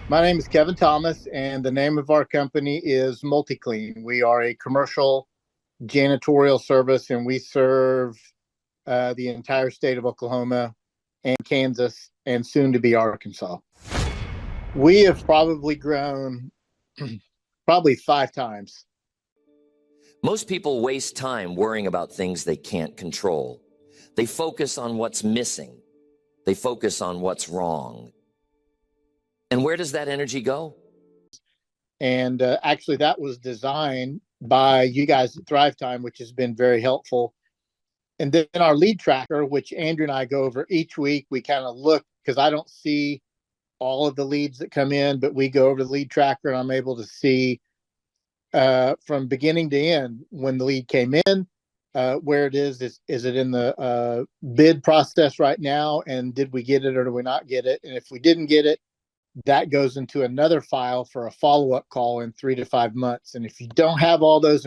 My name is Kevin Thomas, and the name of our company is MultiClean. We are a commercial janitorial service, and we serve the entire state of Oklahoma and Kansas, and soon to be Arkansas. We have probably grown probably 5 times. Most people waste time worrying about things they can't control. They focus on what's missing. They focus on what's wrong. And where does that energy go? And actually, that was designed by you guys at Thrivetime, which has been very helpful. And then our lead tracker, which Andrew and I go over each week, we kind of look because I don't see all of the leads that come in, but we go over the lead tracker and I'm able to see from beginning to end when the lead came in, where it is it in the bid process right now? And did we get it or did we not get it? And if we didn't get it, that goes into another file for a follow-up call in 3 to 5 months. And if you don't have all those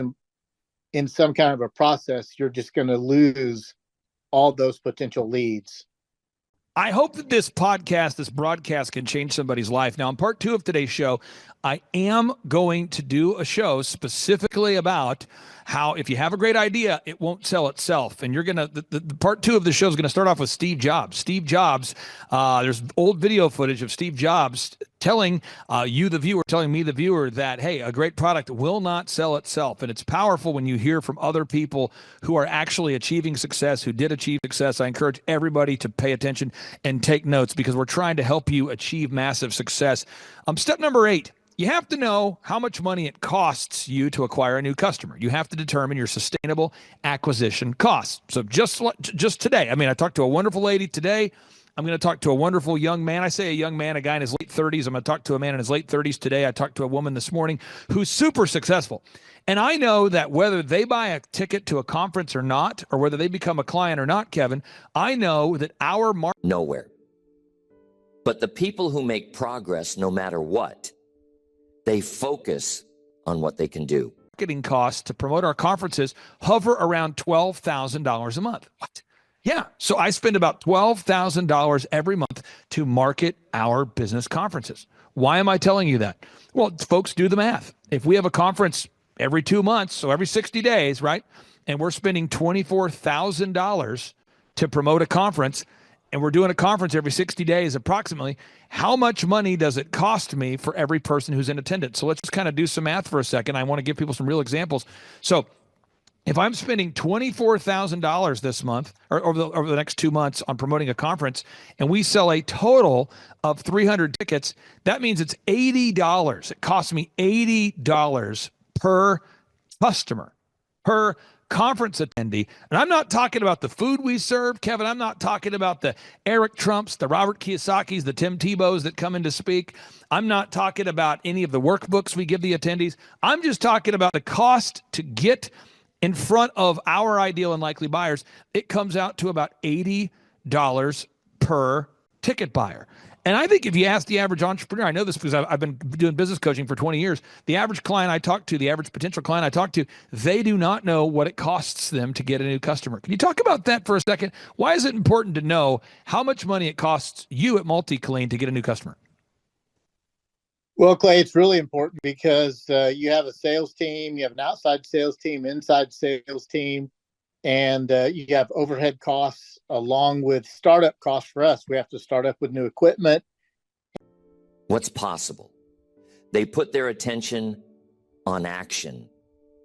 in some kind of a process, you're just going to lose all those potential leads. I hope that this broadcast can change somebody's life. Now, in part 2 of today's show, I am going to do a show specifically about how if you have a great idea, it won't sell itself. And you're going to, the part 2 of the show is going to start off with Steve Jobs. Steve Jobs, there's old video footage of Steve Jobs telling you, the viewer, telling me, the viewer, that, hey, a great product will not sell itself. And it's powerful when you hear from other people who are actually achieving success, who did achieve success. I encourage everybody to pay attention and take notes because we're trying to help you achieve massive success. Step number 8. You have to know how much money it costs you to acquire a new customer. You have to determine your sustainable acquisition costs. So just today, I talked to a wonderful lady today. I'm going to talk to a wonderful young man. I say a young man, a guy in his late 30s. I'm going to talk to a man in his late 30s today. I talked to a woman this morning who's super successful. And I know that whether they buy a ticket to a conference or not, or whether they become a client or not, Kevin, I know that our market... Nowhere. But the people who make progress no matter what, they focus on what they can do. Marketing costs to promote our conferences hover around $12,000 a month. What? Yeah. So I spend about $12,000 every month to market our business conferences. Why am I telling you that? Well, folks, do the math. If we have a conference every 2 months, so every 60 days, right? And we're spending $24,000 to promote a conference, and we're doing a conference every 60 days approximately, how much money does it cost me for every person who's in attendance? So let's just kind of do some math for a second. I want to give people some real examples. So if I'm spending $24,000 this month or over the next 2 months on promoting a conference, and we sell a total of 300 tickets, that means it's $80. It costs me $80 per customer, per conference attendee. And I'm not talking about the food we serve, Kevin. I'm not talking about the Eric Trumps, the Robert Kiyosaki's, the Tim Tebows that come in to speak. I'm not talking about any of the workbooks we give the attendees. I'm just talking about the cost to get in front of our ideal and likely buyers. It comes out to about $80 per ticket buyer. And I think if you ask the average entrepreneur, I know this because I've been doing business coaching for 20 years, the average client I talk to, the average potential client I talk to, they do not know what it costs them to get a new customer. Can you talk about that for a second? Why is it important to know how much money it costs you at MultiClean to get a new customer? Well, Clay, it's really important because you have a sales team, you have an outside sales team, inside sales team, and you have overhead costs along with startup costs for us. We have to start up with new equipment. What's possible? They put their attention on action,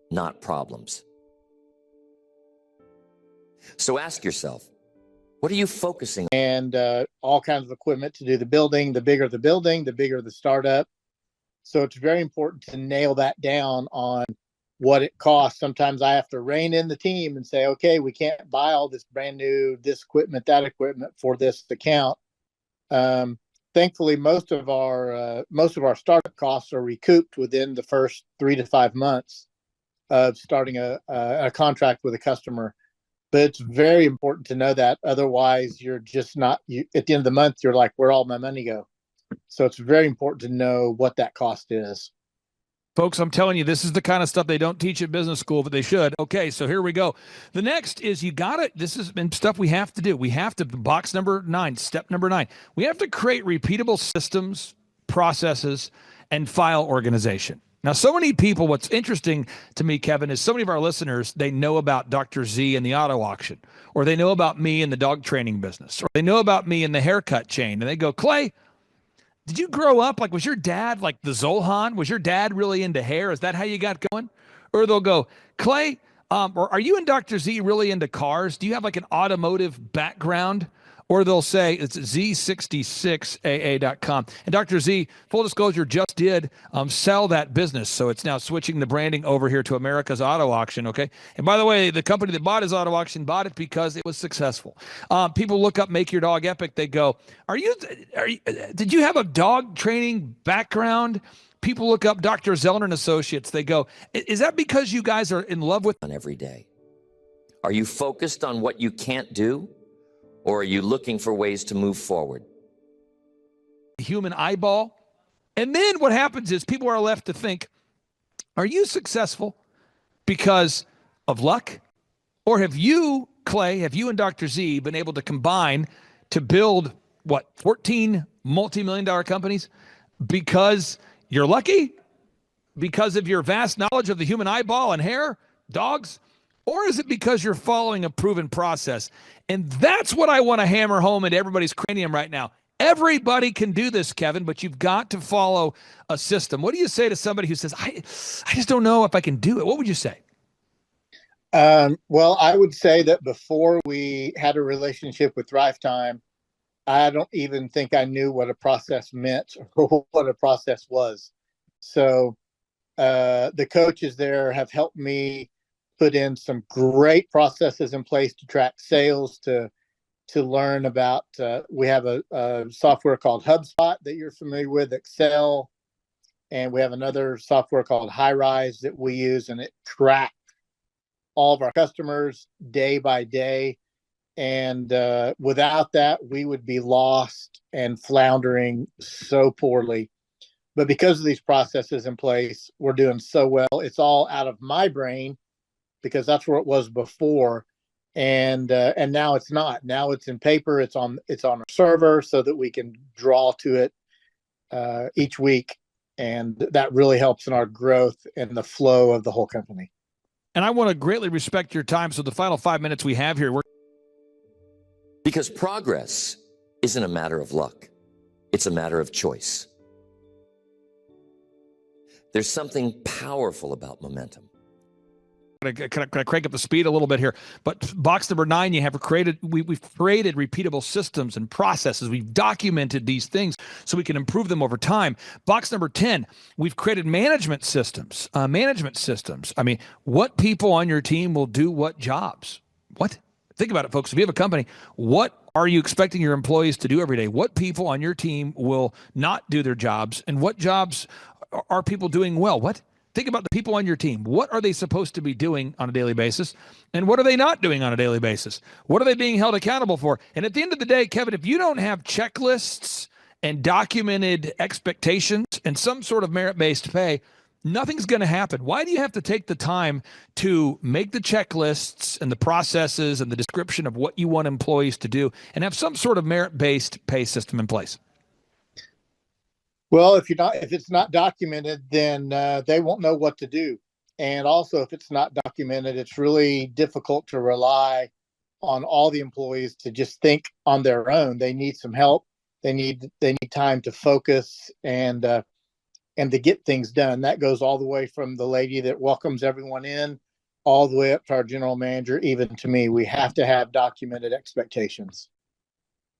not problems. So ask yourself, what are you focusing on? And all kinds of equipment to do the building. The bigger the startup. So it's very important to nail that down on what it costs. Sometimes I have to rein in the team and say, okay, we can't buy all this brand new, this equipment, that equipment for this account. Thankfully, most of our startup costs are recouped within the first 3 to 5 months of starting a contract with a customer. But it's very important to know that. Otherwise, you're just not, at the end of the month, you're like, where'd all my money go? So it's very important to know what that cost is. Folks, I'm telling you, this is the kind of stuff they don't teach at business school, but they should. Okay, so here we go. The next is this has been stuff we have to do. We have to, step number 9, we have to create repeatable systems, processes, and file organization. Now, so many people, what's interesting to me, Kevin, is so many of our listeners, they know about Dr. Z and the auto auction, or they know about me in the dog training business, or they know about me in the haircut chain. And they go, Clay, did you grow up? Like, was your dad like the Zohan? Was your dad really into hair? Is that how you got going? Or they'll go, Clay, or are you and Dr. Z really into cars? Do you have like an automotive background? Or they'll say it's Z66AA.com. And Dr. Z, full disclosure, just did sell that business. So it's now switching the branding over here to America's Auto Auction, okay? And by the way, the company that bought his auto auction bought it because it was successful. People look up Make Your Dog Epic. They go, did you have a dog training background? People look up Dr. Zellner and Associates. They go, is that because you guys are in love with every day? Are you focused on what you can't do? Or are you looking for ways to move forward? the human eyeball? And then what happens is people are left to think, are you successful because of luck? Or have you, Clay, have you and Dr. Z been able to combine to build, 14 multi-million-dollar companies because you're lucky? Because of your vast knowledge of the human eyeball and hair, dogs? Or is it because you're following a proven process? And that's what I want to hammer home into everybody's cranium right now. Everybody can do this, Kevin, but you've got to follow a system. What do you say to somebody who says, I just don't know if I can do it? What would you say? Well, I would say that before we had a relationship with Thrivetime, I don't even think I knew what a process meant or what a process was. So the coaches there have helped me put in some great processes in place to track sales, to learn about, we have a software called HubSpot that you're familiar with, Excel, and we have another software called HighRise that we use, and it tracks all of our customers day by day. And without that, we would be lost and floundering so poorly. But because of these processes in place, we're doing so well. It's all out of my brain because that's where it was before. And now it's not. Now it's in paper. It's on a server so that we can draw to it each week. And that really helps in our growth and the flow of the whole company. And I want to greatly respect your time. So the final 5 minutes we have here, because progress isn't a matter of luck. It's a matter of choice. There's something powerful about momentum. Can I crank up the speed a little bit here? But box number 9, we've created repeatable systems and processes. We've documented these things so we can improve them over time. Box number 10, we've created management systems. I mean, what people on your team will do what jobs? What? Think about it, folks. If you have a company, what are you expecting your employees to do every day? What people on your team will not do their jobs? And what jobs are people doing well? What? Think about the people on your team. What are they supposed to be doing on a daily basis? And what are they not doing on a daily basis? What are they being held accountable for? And at the end of the day, Kevin, if you don't have checklists and documented expectations and some sort of merit-based pay, nothing's going to happen. Why do you have to take the time to make the checklists and the processes and the description of what you want employees to do and have some sort of merit-based pay system in place? Well, if it's not documented, then they won't know what to do. And also, if it's not documented, it's really difficult to rely on all the employees to just think on their own. They need some help. They need time to focus and to get things done. That goes all the way from the lady that welcomes everyone in, all the way up to our general manager, even to me. We have to have documented expectations.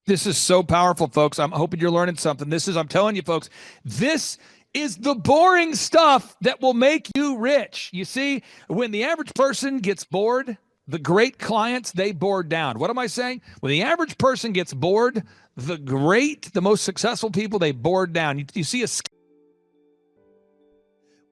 This is so powerful, folks. I'm hoping you're learning something. I'm telling you, folks, this is the boring stuff that will make you rich. You see, when the average person gets bored, the great clients, they board down. What am I saying? When the average person gets bored, the most successful people, they board down. You see a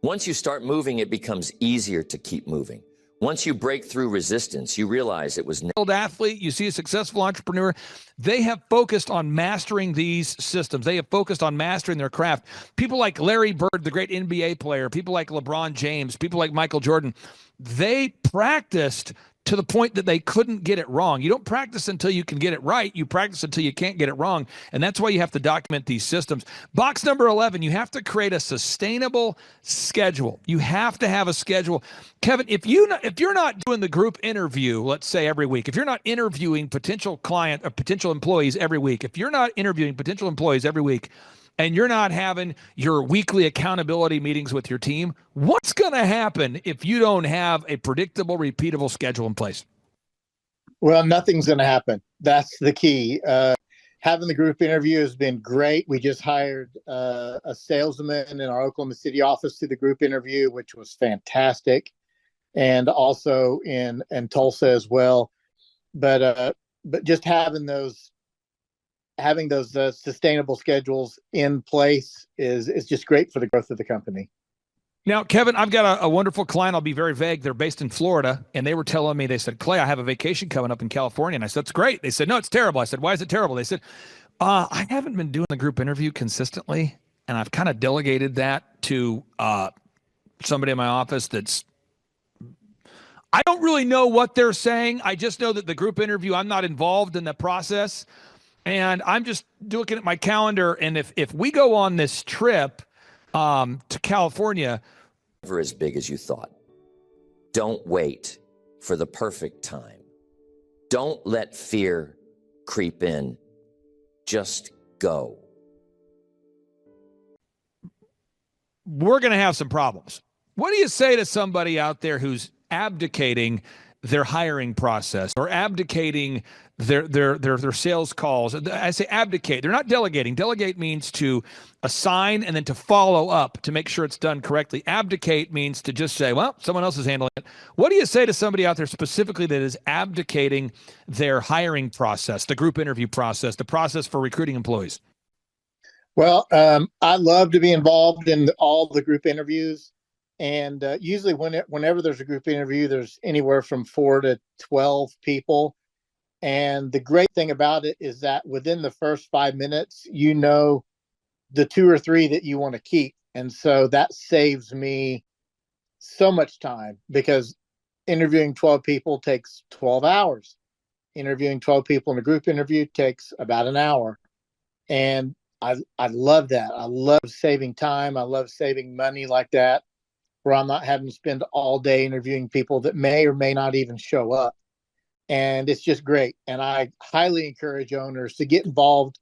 Once you start moving, it becomes easier to keep moving. Once you break through resistance, you realize it was skilled athlete, you see a successful entrepreneur, they have focused on mastering these systems. They have focused on mastering their craft. People like Larry Bird, the great NBA player, people like LeBron James, people like Michael Jordan, they practiced to the point that they couldn't get it wrong. You don't practice until you can get it right. You practice until you can't get it wrong. And that's why you have to document these systems. Box number 11, you have to create a sustainable schedule. You have to have a schedule. Kevin, if you're not doing the group interview, let's say every week, if you're not interviewing potential client or potential employees every week, if you're not interviewing potential employees every week, and you're not having your weekly accountability meetings with your team, what's going to happen if you don't have a predictable, repeatable schedule in place? Well, nothing's going to happen. That's the key. Having the group interview has been great. We just hired a salesman in our Oklahoma City office to the group interview, which was fantastic, and also in Tulsa as well. But just having those sustainable schedules in place is just great for the growth of the company. Now, Kevin, I've got a wonderful client. I'll be very vague. They're based in Florida, and they were telling me, they said, Clay, I have a vacation coming up in California. And I said, that's great. They said, no, it's terrible. I said, why is it terrible? They said, I haven't been doing the group interview consistently, and I've kind of delegated that to somebody in my office I don't really know what they're saying. I just know that the group interview, I'm not involved in the process. And I'm just looking at my calendar, and if we go on this trip to California, never as big as you thought. Don't wait for the perfect time. Don't let fear creep in. Just go. We're going to have some problems. What do you say to somebody out there who's abdicating their hiring process or abdicating their sales calls? I say abdicate. They're not delegating. Delegate means to assign and then to follow up to make sure it's done correctly. Abdicate means to just say, well, someone else is handling it. What do you say to somebody out there specifically that is abdicating their hiring process, the group interview process, the process for recruiting employees? Well, I love to be involved in all the group interviews. And usually whenever there's a group interview, there's anywhere from 4 to 12 people. And the great thing about it is that within the first 5 minutes, you know the 2 or 3 that you want to keep. And so that saves me so much time, because interviewing 12 people takes 12 hours. Interviewing 12 people in a group interview takes about an hour. And I love that. I love saving time. I love saving money like that, where I'm not having to spend all day interviewing people that may or may not even show up. And it's just great. And I highly encourage owners to get involved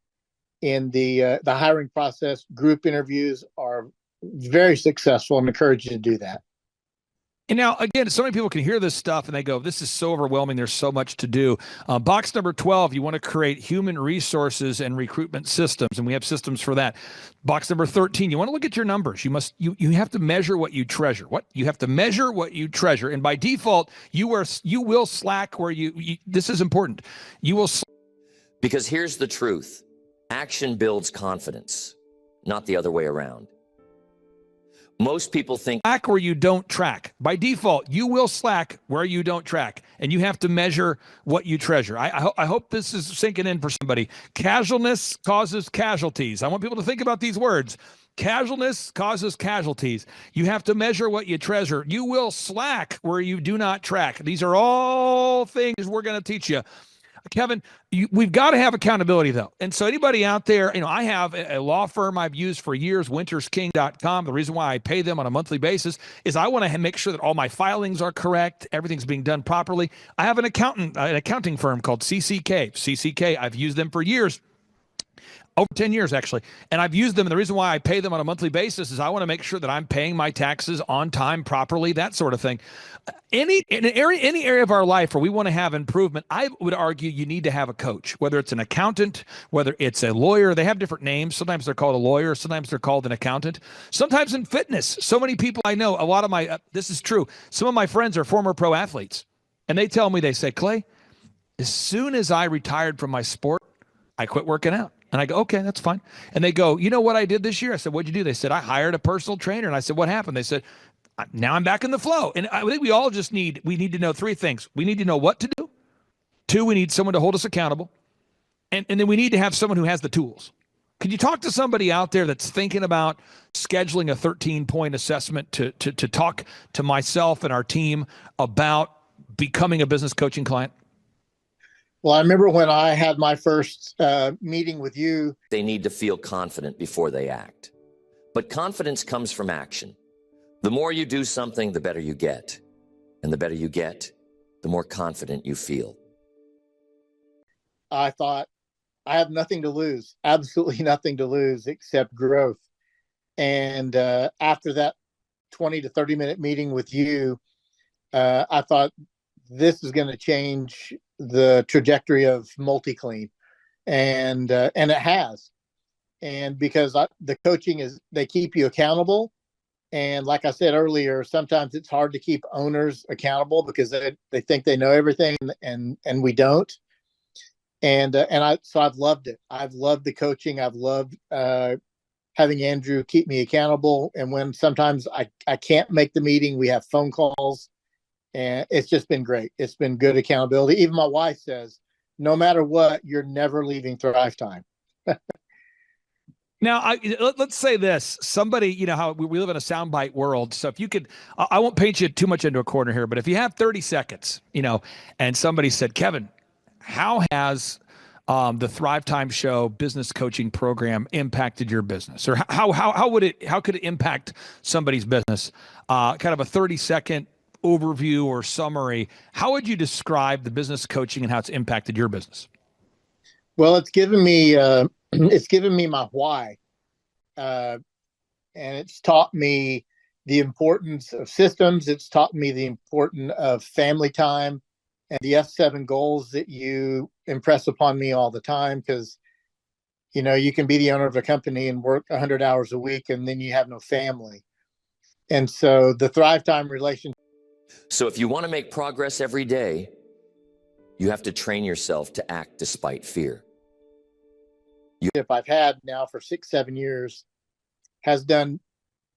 in the hiring process. Group interviews are very successful, and encourage you to do that. And now, again, so many people can hear this stuff and they go, this is so overwhelming. There's so much to do. Box number 12, you want to create human resources and recruitment systems, and we have systems for that. Box number 13, you want to look at your numbers. You have to measure what you treasure. You have to measure what you treasure. And by default, you will slack where this is important. You will. Because here's the truth. Action builds confidence, not the other way around. Most people think slack where you don't track. By default, you will slack where you don't track, and you have to measure what you treasure. I hope this is sinking in for somebody. Casualness causes casualties. I want people to think about these words. Casualness causes casualties. You have to measure what you treasure. You will slack where you do not track. These are all things we're going to teach you. Kevin, we've got to have accountability, though. And so anybody out there, I have a law firm I've used for years, wintersking.com. The reason why I pay them on a monthly basis is I want to make sure that all my filings are correct, everything's being done properly. I have an accounting firm called CCK. CCK, I've used them for years. Over 10 years, actually. And I've used them. And the reason why I pay them on a monthly basis is I want to make sure that I'm paying my taxes on time, properly, that sort of thing. Any area of our life where we want to have improvement, I would argue you need to have a coach, whether it's an accountant, whether it's a lawyer. They have different names. Sometimes they're called a lawyer. Sometimes they're called an accountant. Sometimes in fitness. So many people I know, a lot of this is true. Some of my friends are former pro athletes. And they tell me, they say, Clay, as soon as I retired from my sport, I quit working out. And I go, okay, that's fine. And they go, you know what I did this year? I said, what'd you do? They said, I hired a personal trainer. And I said, what happened? They said, now I'm back in the flow. And I think we all we need to know 3 things. We need to know what to do. 2, we need someone to hold us accountable. And then we need to have someone who has the tools. Could you talk to somebody out there that's thinking about scheduling a 13-point assessment to talk to myself and our team about becoming a business coaching client? Well, I remember when I had my first meeting with you. They need to feel confident before they act. But confidence comes from action. The more you do something, the better you get. And the better you get, the more confident you feel. I thought, I have nothing to lose, absolutely nothing to lose except growth. And after that 20 to 30-minute meeting with you, I thought this is going to change the trajectory of multi-clean. And it has. And because the coaching is, they keep you accountable. And like I said earlier, sometimes it's hard to keep owners accountable because they think they know everything, and we don't. So I've loved it. I've loved the coaching. I've loved having Andrew keep me accountable. And when sometimes I can't make the meeting, we have phone calls, and it's just been great. It's been good accountability. Even my wife says, no matter what, you're never leaving Thrivetime. Now, let's say this. Somebody, you know how we live in a soundbite world. So if you could, I won't paint you too much into a corner here, but if you have 30 seconds, you know, and somebody said, Kevin, how has the Thrivetime Show business coaching program impacted your business? Or how could it impact somebody's business? Kind of a 30-second overview or summary. How would you describe the business coaching and how it's impacted your business? Well, it's given me my why, and it's taught me the importance of systems. It's taught me the importance of family time and the F7 goals that you impress upon me all the time. Because you know, you can be the owner of a company and work 100 hours a week, and then you have no family. And so the Thrivetime relationship. So if you want to make progress every day, you have to train yourself to act despite fear. I've had now for 6-7 years has done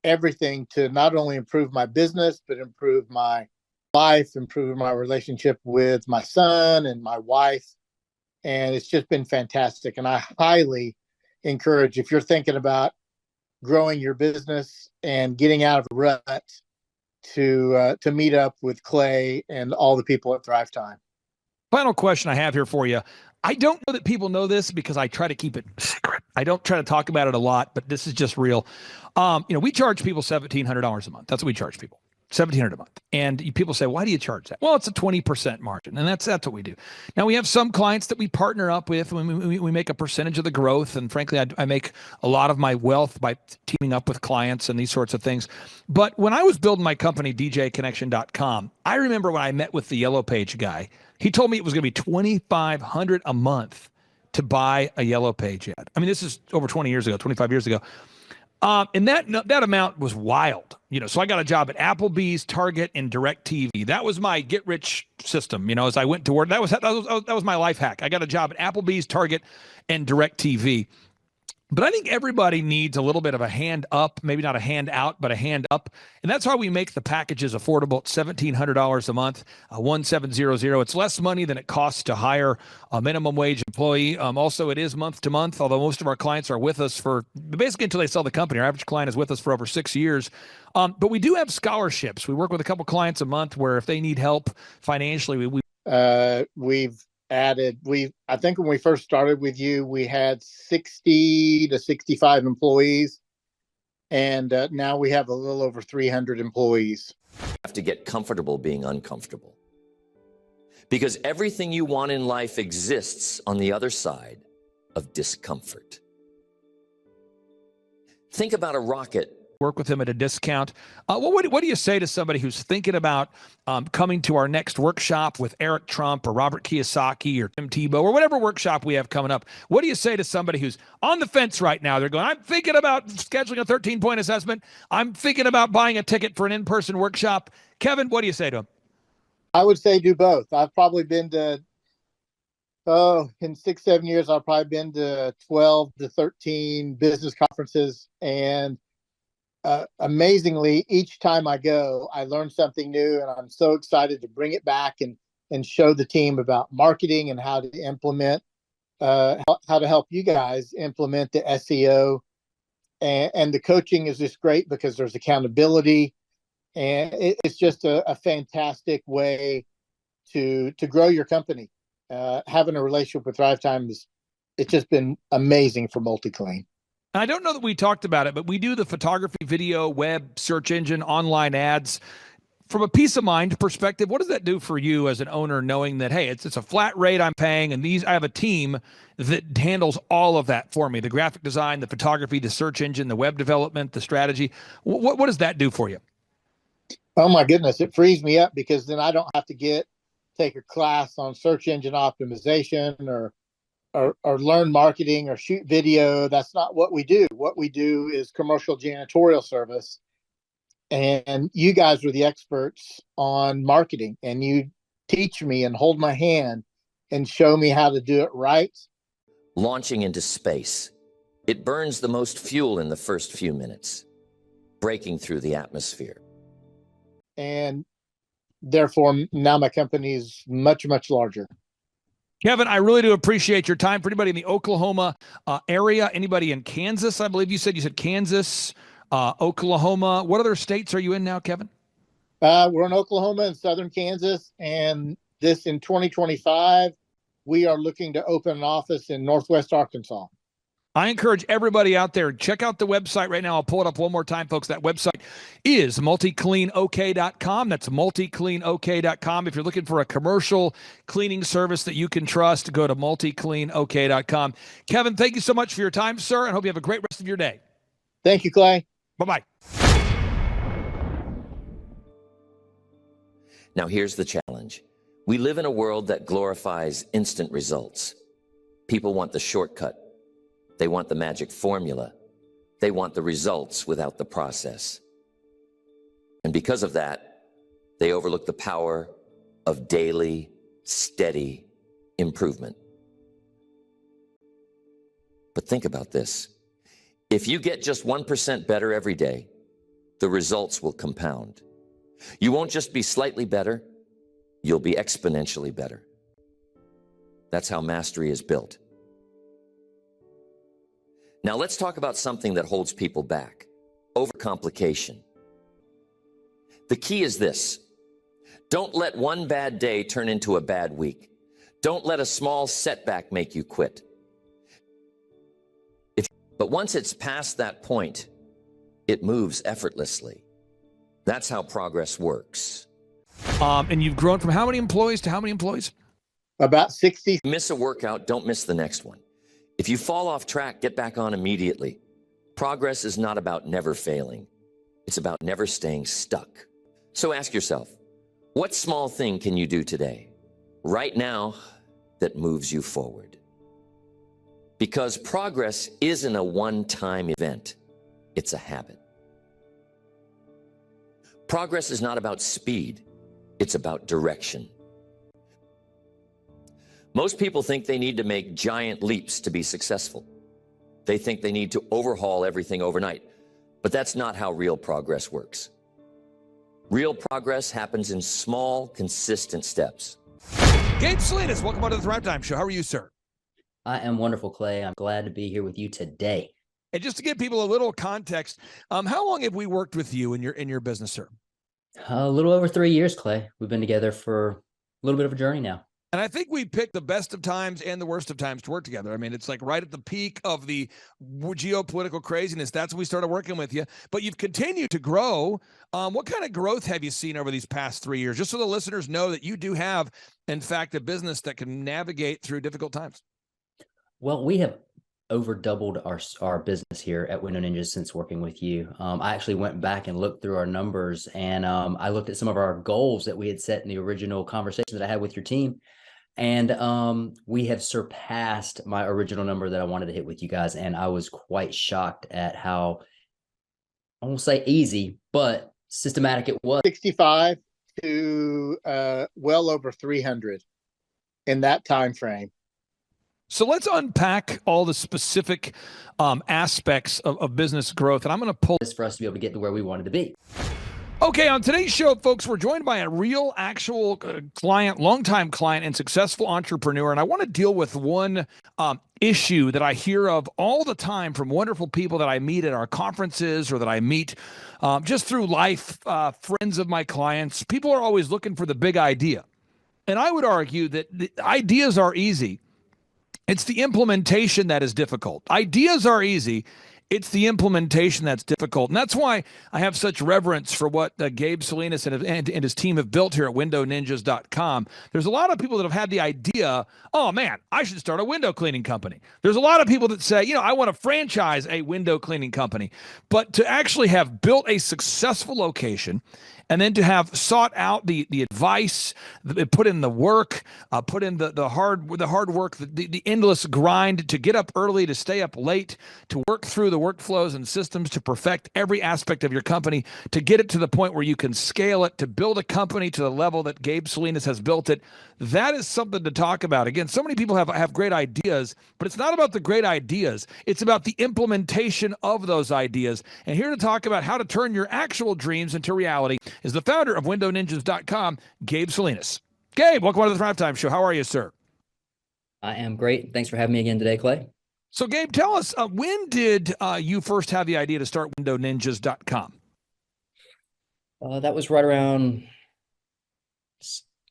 everything to not only improve my business, but improve my life, improve my relationship with my son and my wife. And it's just been fantastic. And I highly encourage, if you're thinking about growing your business and getting out of a rut, to meet up with Clay and all the people at Thrivetime. Final question I have here for you. I don't know that people know this because I try to keep it secret. I don't try to talk about it a lot, but this is just real. You know, we charge people $1,700 a month. That's what we charge people. $1,700 a month. And people say, why do you charge that? Well, it's a 20% margin. And that's what we do. Now, we have some clients that we partner up with. We make a percentage of the growth. And frankly, I make a lot of my wealth by teaming up with clients and these sorts of things. But when I was building my company, djconnection.com, I remember when I met with the Yellow Page guy, he told me it was going to be $2,500 a month to buy a Yellow Page ad. I mean, this is over 20 years ago, 25 years ago. And that amount was wild, you know. So I got a job at Applebee's, Target, and DirecTV. That was my get rich system, you know. As I went to work, that was my life hack. I got a job at Applebee's, Target, and DirecTV. But I think everybody needs a little bit of a hand up, maybe not a hand out, but a hand up. And that's why we make the packages affordable at $1,700 a month, 1700. It's less money than it costs to hire a minimum wage employee. Also, it is month to month, although most of our clients are with us for basically until they sell the company. Our average client is with us for over 6 years. But we do have scholarships. We work with a couple clients a month where if they need help financially, we've added, I think when we first started with you, we had 60 to 65 employees, and now we have a little over 300 employees. You have to get comfortable being uncomfortable, because everything you want in life exists on the other side of discomfort. Think about a rocket. Work with him at a discount. What do you say to somebody who's thinking about coming to our next workshop with Eric Trump or Robert Kiyosaki or Tim Tebow or whatever workshop we have coming up? What do you say to somebody who's on the fence right now? They're going, I'm thinking about scheduling a 13-point assessment. I'm thinking about buying a ticket for an in-person workshop. Kevin, what do you say to them? I would say do both. I've probably been to, in 6-7 years, I've probably been to 12 to 13 business conferences, and amazingly, each time I go, I learn something new, and I'm so excited to bring it back and show the team about marketing and how to implement, how to help you guys implement the SEO. And the coaching is just great because there's accountability, and it's just a fantastic way to grow your company. Having a relationship with Thrivetime it's just been amazing for MultiClean. I don't know that we talked about it, but we do the photography, video, web, search engine, online ads. From a peace of mind perspective, what does that do for you as an owner, knowing that, hey, it's a flat rate I'm paying, and I have a team that handles all of that for me, the graphic design, the photography, the search engine, the web development, the strategy. What does that do for you? Oh my goodness, it frees me up because then I don't have to take a class on search engine optimization or learn marketing or shoot video. That's not what we do. What we do is commercial janitorial service. And you guys are the experts on marketing, and you teach me and hold my hand and show me how to do it right. Launching into space, it burns the most fuel in the first few minutes, breaking through the atmosphere. And therefore, now my company is much, much larger. Kevin, I really do appreciate your time. For anybody in the Oklahoma area, anybody in Kansas, I believe you said Kansas, Oklahoma. What other states are you in now, Kevin? We're in Oklahoma and southern Kansas. And this in 2025, we are looking to open an office in Northwest Arkansas. I encourage everybody out there, check out the website right now. I'll pull it up one more time, folks. That website is multicleanok.com. That's multicleanok.com. If you're looking for a commercial cleaning service that you can trust, go to multicleanok.com. Kevin, thank you so much for your time, sir, and hope you have a great rest of your day. Thank you, Clay. Bye-bye. Now here's the challenge. We live in a world that glorifies instant results. People want the shortcut. They want the magic formula. They want the results without the process. And because of that, they overlook the power of daily, steady improvement. But think about this. If you get just 1% better every day, the results will compound. You won't just be slightly better, you'll be exponentially better. That's how mastery is built. Now let's talk about something that holds people back: overcomplication. The key is this: don't let one bad day turn into a bad week. Don't let a small setback make you quit. But once it's past that point, it moves effortlessly. That's how progress works. And you've grown from how many employees to how many employees? About 60. If you miss a workout, don't miss the next one. If you fall off track, get back on immediately. Progress is not about never failing. It's about never staying stuck. So ask yourself, what small thing can you do today, right now, that moves you forward? Because progress isn't a one-time event. It's a habit. Progress is not about speed. It's about direction. Most people think they need to make giant leaps to be successful. They think they need to overhaul everything overnight, but that's not how real progress works. Real progress happens in small, consistent steps. Gabe Salinas, welcome on to the Thrivetime Show. How are you, sir? I am wonderful, Clay. I'm glad to be here with you today. And just to give people a little context, how long have we worked with you in your business, sir? A little over 3 years, Clay. We've been together for a little bit of a journey now. And I think we picked the best of times and the worst of times to work together. I mean, it's like right at the peak of the geopolitical craziness. That's when we started working with you. But you've continued to grow. What kind of growth have you seen over these past 3 years? Just so the listeners know that you do have, in fact, a business that can navigate through difficult times. Well, we have over doubled our business here at Window Ninjas since working with you. I actually went back and looked through our numbers, and I looked at some of our goals that we had set in the original conversation that I had with your team. And we have surpassed my original number that I wanted to hit with you guys. And I was quite shocked at how, I won't say easy, but systematic it was. 65 to well over 300 in that time frame. So let's unpack all the specific aspects of business growth. And I'm going to pull this for us to be able to get to where we wanted to be. Okay, on today's show, folks, we're joined by a real, actual client, longtime client and successful entrepreneur. And I want to deal with one issue that I hear of all the time from wonderful people that I meet at our conferences or that I meet just through life, friends of my clients. People are always looking for the big idea. And I would argue that the ideas are easy. It's the implementation that is difficult. Ideas are easy. It's the implementation that's difficult. And that's why I have such reverence for what Gabe Salinas and his team have built here at windowninjas.com. There's a lot of people that have had the idea, oh man, I should start a window cleaning company. There's a lot of people that say, I want to franchise a window cleaning company. But to actually have built a successful location and then to have sought out the advice, put in the work, put in the hard work, the endless grind to get up early, to stay up late, to work through the workflows and systems to perfect every aspect of your company, to get it to the point where you can scale it, to build a company to the level that Gabe Salinas has built it. That is something to talk about. Again, so many people have great ideas, but it's not about the great ideas. It's about the implementation of those ideas. And here to talk about how to turn your actual dreams into reality is the founder of windowninjas.com, Gabe Salinas. Gabe, welcome to the Thrivetime Show. How are you, sir? I am great. Thanks for having me again today, Clay. So, Gabe, tell us, when did you first have the idea to start windowninjas.com? That was right around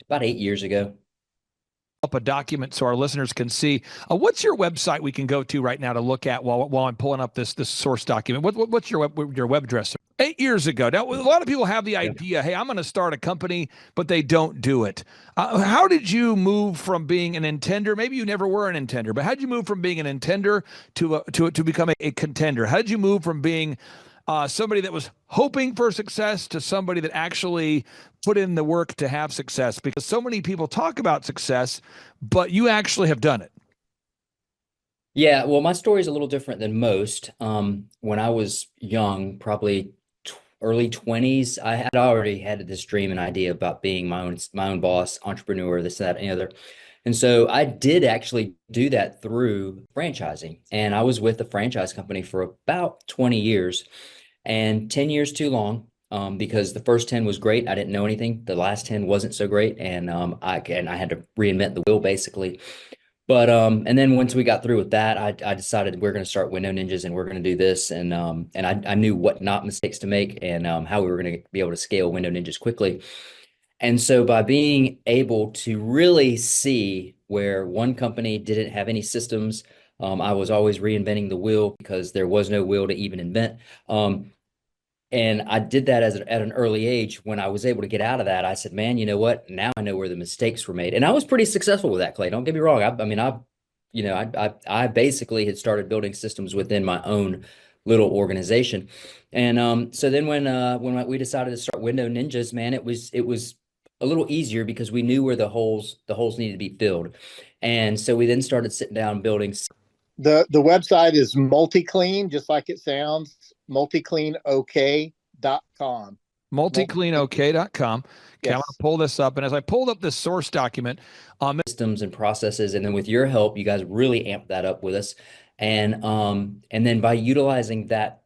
about 8 years ago. Up a document so our listeners can see. What's your website we can go to right now to look at while I'm pulling up this source document? What's your web address? 8 years ago. Now, a lot of people have the idea, hey, I'm going to start a company, but they don't do it. How did you move from being an intender? Maybe you never were an intender, but how did you move from being an intender to become a contender? How did you move from being somebody that was hoping for success to somebody that actually put in the work to have success? Because so many people talk about success, but you actually have done it. Yeah, well, my story is a little different than most. When I was young, probably early 20s, I had already had this dream and idea about being my own boss, entrepreneur, this, that, and the other. And so I did actually do that through franchising. And I was with a franchise company for about 20 years, and 10 years too long. Because the first 10 was great. I didn't know anything. The last 10 wasn't so great. And I had to reinvent the wheel basically. But and then once we got through with that, I decided we're going to start Window Ninjas and we're going to do this. And I knew what not mistakes to make and how we were going to be able to scale Window Ninjas quickly. And so by being able to really see where one company didn't have any systems, I was always reinventing the wheel because there was no wheel to even invent. And I did that at an early age. When I was able to get out of that, I said, man, you know what? Now I know where the mistakes were made. And I was pretty successful with that, Clay. Don't get me wrong. I basically had started building systems within my own little organization. And so then when we decided to start Window Ninjas, man, it was a little easier because we knew where the holes needed to be filled. And so we then started sitting down building. The website is multi-clean, just like it sounds, multicleanok.com. Multicleanok.com. Okay, Yes. I'm going to pull this up. And as I pulled up this source document, systems and processes, and then with your help, you guys really amped that up with us. And then by utilizing that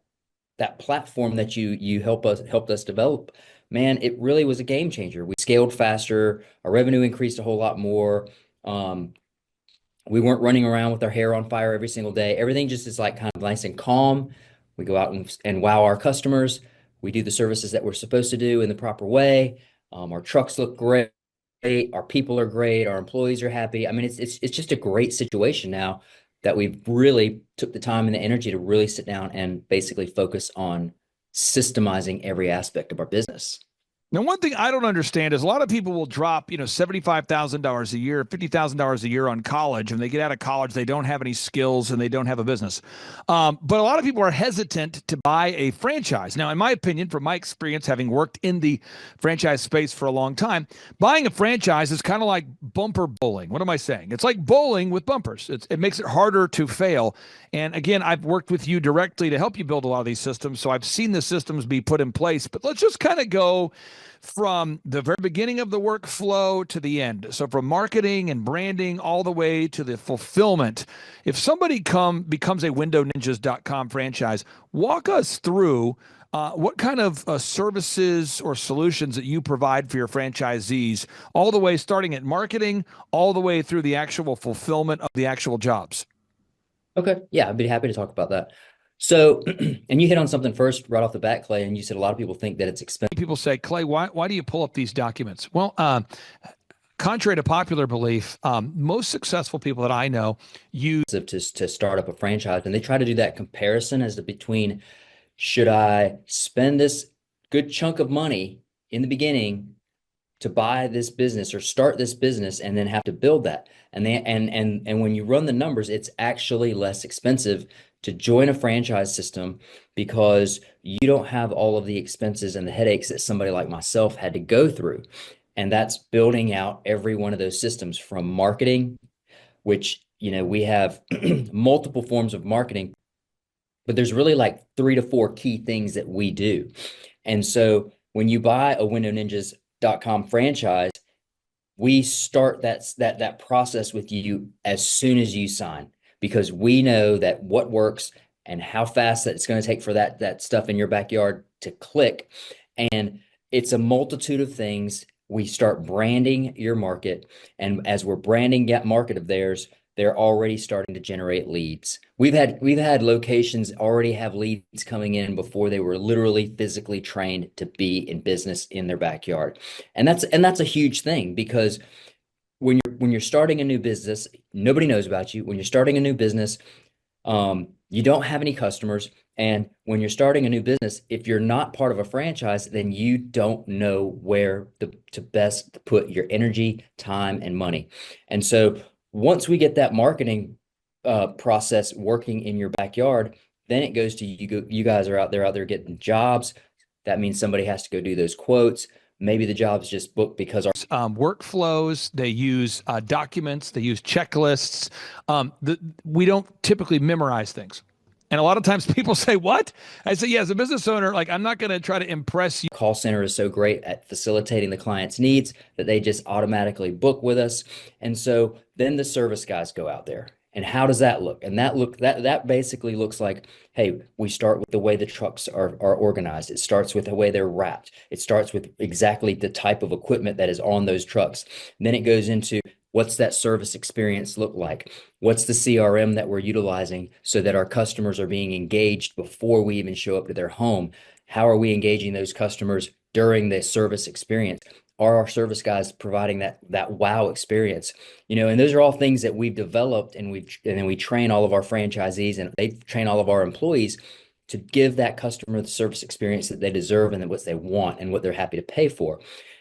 platform that you helped us develop, man, it really was a game changer. We scaled faster, our revenue increased a whole lot more. We weren't running around with our hair on fire every single day. Everything just is like kind of nice and calm. We go out and wow our customers. We do the services that we're supposed to do in the proper way. Our trucks look great. Our people are great. Our employees are happy. I mean, it's just a great situation now that we've really took the time and the energy to really sit down and basically focus on systemizing every aspect of our business. Now, one thing I don't understand is a lot of people will drop, $75,000 a year, $50,000 a year on college. And they get out of college, they don't have any skills and they don't have a business. But a lot of people are hesitant to buy a franchise. Now, in my opinion, from my experience, having worked in the franchise space for a long time, buying a franchise is kind of like bumper bowling. What am I saying? It's like bowling with bumpers. It makes it harder to fail. And again, I've worked with you directly to help you build a lot of these systems. So I've seen the systems be put in place. But let's just kind of go from the very beginning of the workflow to the end. So from marketing and branding all the way to the fulfillment. If somebody becomes a windowninjas.com franchise, walk us through what kind of services or solutions that you provide for your franchisees, all the way starting at marketing, all the way through the actual fulfillment of the actual jobs. Okay. Yeah, I'd be happy to talk about that. So, and you hit on something first right off the bat, Clay, and you said a lot of people think that it's expensive. People say, Clay, why do you pull up these documents? Well, Contrary to popular belief, most successful people that I know use to start up a franchise, and they try to do that comparison as to between, should I spend this good chunk of money in the beginning to buy this business or start this business and then have to build that? And when you run the numbers, it's actually less expensive to join a franchise system because you don't have all of the expenses and the headaches that somebody like myself had to go through. And that's building out every one of those systems, from marketing, which, we have multiple forms of marketing, but there's really like 3 to 4 key things that we do. And so when you buy a windowninjas.com franchise, we start that process with you as soon as you sign, because we know that what works and how fast that it's going to take for that stuff in your backyard to click. And it's a multitude of things. We start branding your market, and as we're branding that market of theirs, they're already starting to generate leads. We've had locations already have leads coming in before they were literally physically trained to be in business in their backyard. And that's a huge thing, because when you're starting a new business, nobody knows about you. When you're starting a new business, you don't have any customers. And when you're starting a new business, if you're not part of a franchise, then you don't know where to best put your energy, time, and money. And so once we get that marketing process working in your backyard, then it goes to you. You guys are out there getting jobs. That means somebody has to go do those quotes. Maybe the job's just booked because our workflows, they use documents, they use checklists. We don't typically memorize things. And a lot of times people say, what? I say, yeah, as a business owner, like, I'm not going to try to impress you. call center is so great at facilitating the client's needs that they just automatically book with us. And so then the service guys go out there. And how does that look? And that basically looks like, hey, we start with the way the trucks are organized. It starts with the way they're wrapped. It starts with exactly the type of equipment that is on those trucks. And then it goes into, what's that service experience look like? What's the CRM that we're utilizing so that our customers are being engaged before we even show up to their home? How are we engaging those customers during the service experience? Are our service guys providing that wow experience? And those are all things that we've developed, and then we train all of our franchisees, and they train all of our employees to give that customer the service experience that they deserve and what they want and what they're happy to pay for.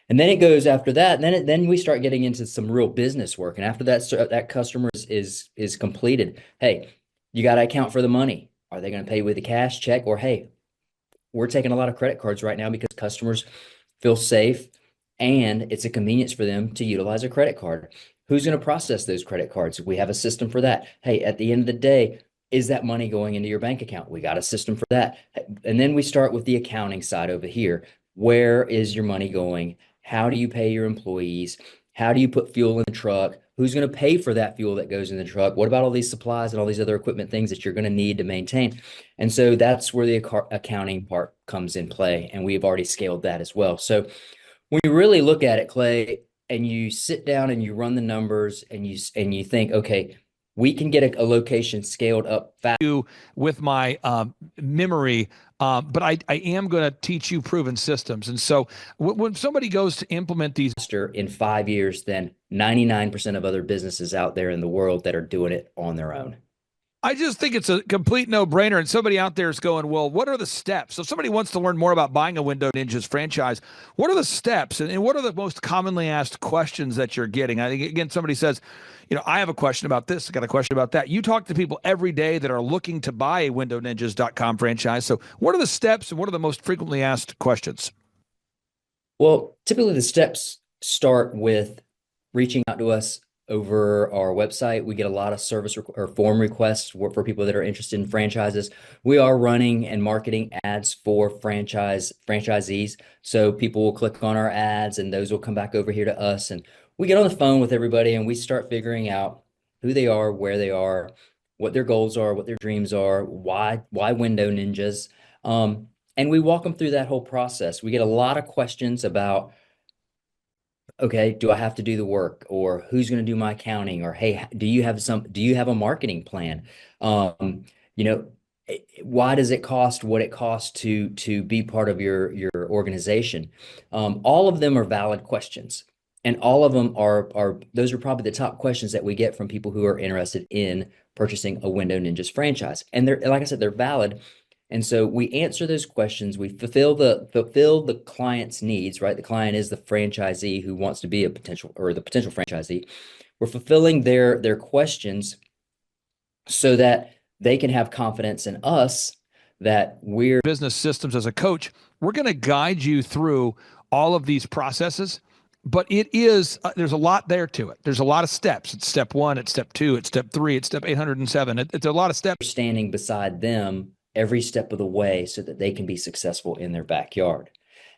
And then it goes after that. And then we start getting into some real business work. And after that customer is completed, hey, you got to account for the money. Are they going to pay with a cash check, or hey, we're taking a lot of credit cards right now because customers feel safe and it's a convenience for them to utilize a credit card. Who's going to process those credit cards? We have a system for that. Hey, at the end of the day, is that money going into your bank account? We got a system for that. And then we start with the accounting side over here. Where is your money going? How do you pay your employees? How do you put fuel in the truck? Who's going to pay for that fuel that goes in the truck? What about all these supplies and all these other equipment things that you're going to need to maintain? And so that's where the accounting part comes in play. And we've already scaled that as well. So when you really look at it, Clay, and you sit down and you run the numbers and you think, okay, we can get a location scaled up fast with my memory, but I am going to teach you proven systems. And so when somebody goes to implement these faster in 5 years than 99% of other businesses out there in the world that are doing it on their own. I just think it's a complete no-brainer. And somebody out there is going, well, what are the steps? So if somebody wants to learn more about buying a Window Ninjas franchise, what are the steps? And what are the most commonly asked questions that you're getting? I think, again, somebody says, I have a question about this. I got a question about that. You talk to people every day that are looking to buy a windowninjas.com franchise. So what are the steps and what are the most frequently asked questions? Well, typically the steps start with reaching out to us over our website. We get a lot of service or form requests for people that are interested in franchises. We are running and marketing ads for franchisees. So people will click on our ads and those will come back over here to us. And we get on the phone with everybody and we start figuring out who they are, where they are, what their goals are, what their dreams are, why Window Ninjas. And we walk them through that whole process. We get a lot of questions about, okay, do I have to do the work, or who's going to do my accounting, or hey, do you have a marketing plan? Why does it cost what it costs to be part of your organization? All of them are valid questions. And all of them are those are probably the top questions that we get from people who are interested in purchasing a Window Ninjas franchise. And they're, like I said, they're valid. And so we answer those questions. We fulfill the client's needs, right? The client is the franchisee who wants to be a potential, or the potential franchisee. We're fulfilling their questions so that they can have confidence in us that we're business systems as a coach, we're going to guide you through all of these processes. But it is, there's a lot there to it. There's a lot of steps. It's step one, it's step two, it's step three, it's step 807. It's a lot of steps. standing beside them every step of the way so that they can be successful in their backyard.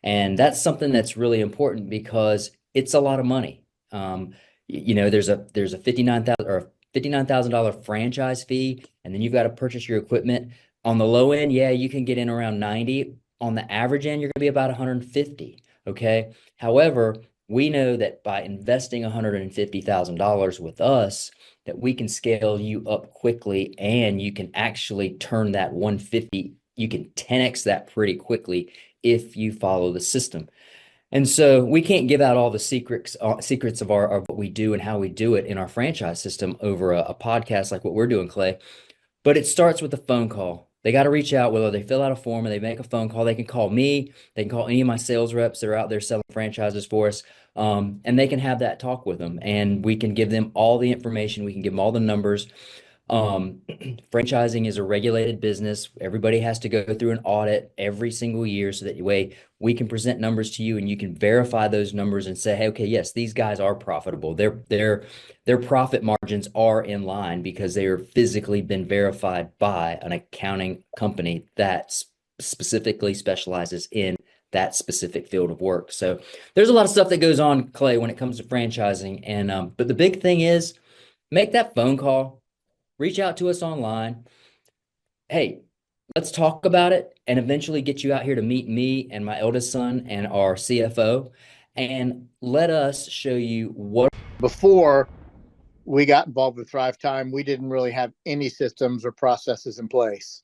And that's something that's really important because it's a lot of money. There's a 59,000 or $59,000 franchise fee, and then you've got to purchase your equipment. On the low end, yeah, you can get in around 90. On the average end, you're going to be about 150. Okay. However, we know that by investing $150,000 with us, that we can scale you up quickly, and you can actually turn that 150, you can 10x that pretty quickly if you follow the system. And so we can't give out all the secrets of what we do and how we do it in our franchise system over a podcast like what we're doing, Clay. But it starts with a phone call. They got to reach out, whether they fill out a form or they make a phone call. They can call me. They can call any of my sales reps that are out there selling franchises for us. And they can have that talk with them. And we can give them all the information. We can give them all the numbers. Franchising is a regulated business. Everybody has to go through an audit every single year so that way we can present numbers to you and you can verify those numbers and say, hey, okay, yes, these guys are profitable. Their profit margins are in line because they are physically been verified by an accounting company that specifically specializes in that specific field of work. So there's a lot of stuff that goes on, Clay, when it comes to franchising. And but the big thing is make that phone call. Reach out to us online. Hey, let's talk about it and eventually get you out here to meet me and my eldest son and our CFO, and let us show you what. Before we got involved with Thrivetime, we didn't really have any systems or processes in place.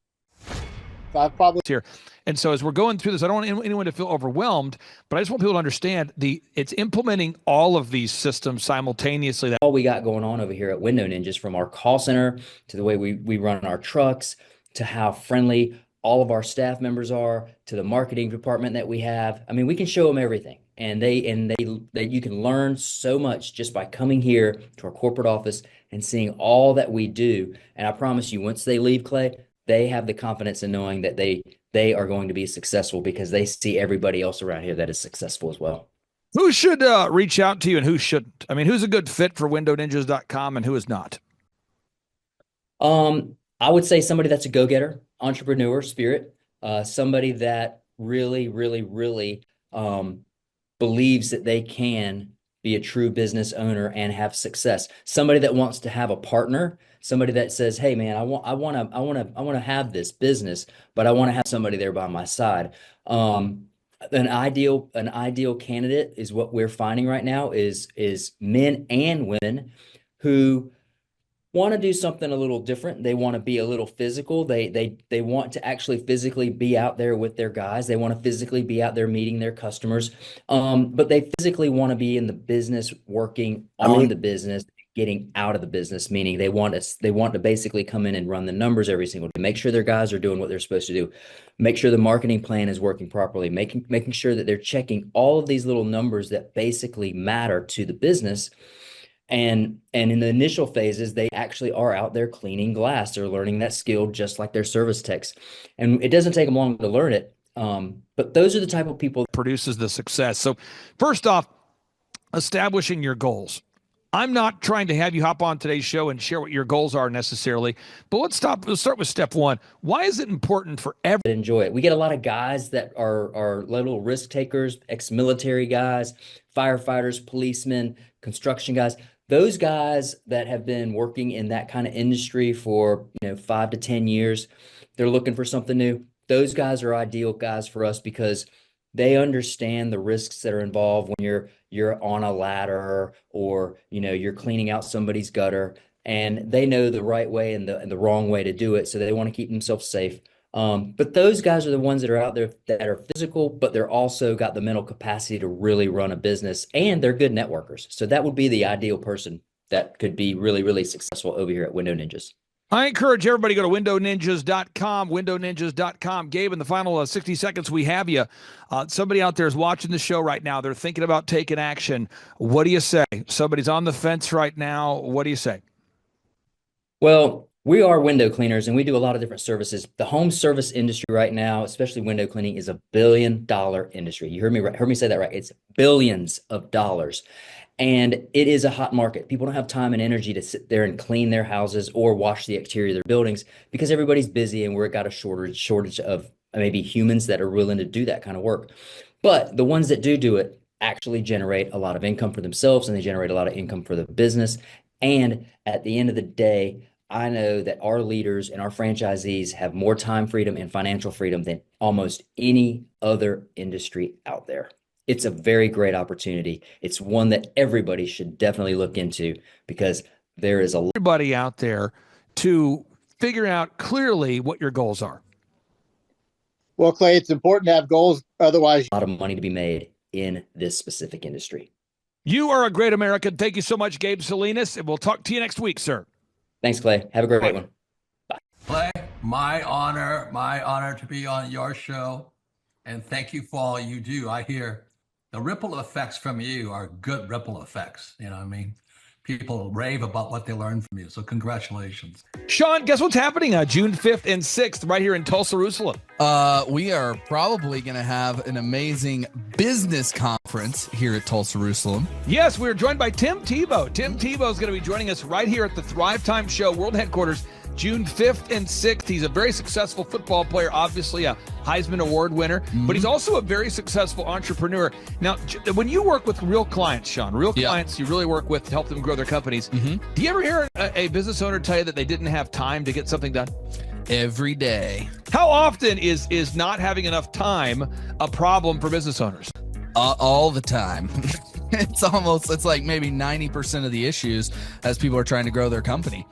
So I've probably here. And so as we're going through this, I don't want anyone to feel overwhelmed, but I just want people to understand it's implementing all of these systems simultaneously. That all we got going on over here at Window Ninjas, from our call center to the way we run our trucks, to how friendly all of our staff members are, to the marketing department that we have. I mean, we can show them everything. And you can learn so much just by coming here to our corporate office and seeing all that we do. And I promise you, once they leave, Clay, they have the confidence in knowing that they are going to be successful because they see everybody else around here that is successful as well. Who should reach out to you and who shouldn't? I mean, who's a good fit for windowninjas.com and who is not? I would say somebody that's a go-getter, entrepreneur spirit, somebody that really, really, really believes that they can be a true business owner and have success. Somebody that wants to have a partner, somebody that says, "Hey, man, I want to have this business, but I want to have somebody there by my side." An ideal candidate is what we're finding right now is men and women who want to do something a little different. They want to be a little physical. They want to actually physically be out there with their guys. They want to physically be out there meeting their customers. But they physically want to be in the business, working on the business, getting out of the business, meaning they want to basically come in and run the numbers every single day, make sure their guys are doing what they're supposed to do, make sure the marketing plan is working properly, making sure that they're checking all of these little numbers that basically matter to the business. And in the initial phases, they actually are out there cleaning glass. They're learning that skill just like their service techs. And it doesn't take them long to learn it. But those are the type of people that produces the success. So first off, establishing your goals. I'm not trying to have you hop on today's show and share what your goals are necessarily, but let's start with step one. Why is it important for everyone to enjoy it? We get a lot of guys that are little risk takers, ex-military guys, firefighters, policemen, construction guys. Those guys that have been working in that kind of industry for 5 to 10 years, they're looking for something new. Those guys are ideal guys for us because they understand the risks that are involved when you're on a ladder or you're cleaning out somebody's gutter, and they know the right way and the wrong way to do it. So they want to keep themselves safe. But those guys are the ones that are out there that are physical, but they're also got the mental capacity to really run a business, and they're good networkers. So that would be the ideal person that could be really, really successful over here at Window Ninjas. I encourage everybody to go to windowninjas.com, windowninjas.com. Gabe, in the final 60 seconds we have you, somebody out there is watching the show right now. They're thinking about taking action. What do you say? Somebody's on the fence right now. What do you say? Well, we are window cleaners and we do a lot of different services. The home service industry right now, especially window cleaning, is $1 billion industry. You heard me say that right. It's billions of dollars. And it is a hot market. People don't have time and energy to sit there and clean their houses or wash the exterior of their buildings because everybody's busy and we're got a shortage of maybe humans that are willing to do that kind of work. But the ones that do it actually generate a lot of income for themselves, and they generate a lot of income for the business. And at the end of the day, I know that our leaders and our franchisees have more time freedom and financial freedom than almost any other industry out there. It's a very great opportunity. It's one that everybody should definitely look into because there is everybody out there to figure out clearly what your goals are. Well, Clay, it's important to have goals. Otherwise, a lot of money to be made in this specific industry. You are a great American. Thank you so much, Gabe Salinas, and we'll talk to you next week, sir. Thanks, Clay. Have a great one. Bye. Clay, my honor to be on your show. And thank you for all you do. I hear the ripple effects from you are good ripple effects. You know what I mean? People rave about what they learned from you. So congratulations. Sean, guess what's happening June 5th and 6th right here in Tulsa, Jerusalem? We are probably going to have an amazing business conference here at Tulsa, Jerusalem. Yes, we're joined by Tim Tebow. Tim Tebow is going to be joining us right here at the Thrivetime Show World Headquarters, June 5th and 6th. He's a very successful football player, obviously a Heisman Award winner, but he's also a very successful entrepreneur. Now, when you work with real clients, Sean, clients you really work with to help them grow their companies, do you ever hear a business owner tell you that they didn't have time to get something done? Every day. How often is not having enough time a problem for business owners? All the time. It's like maybe 90% of the issues as people are trying to grow their company.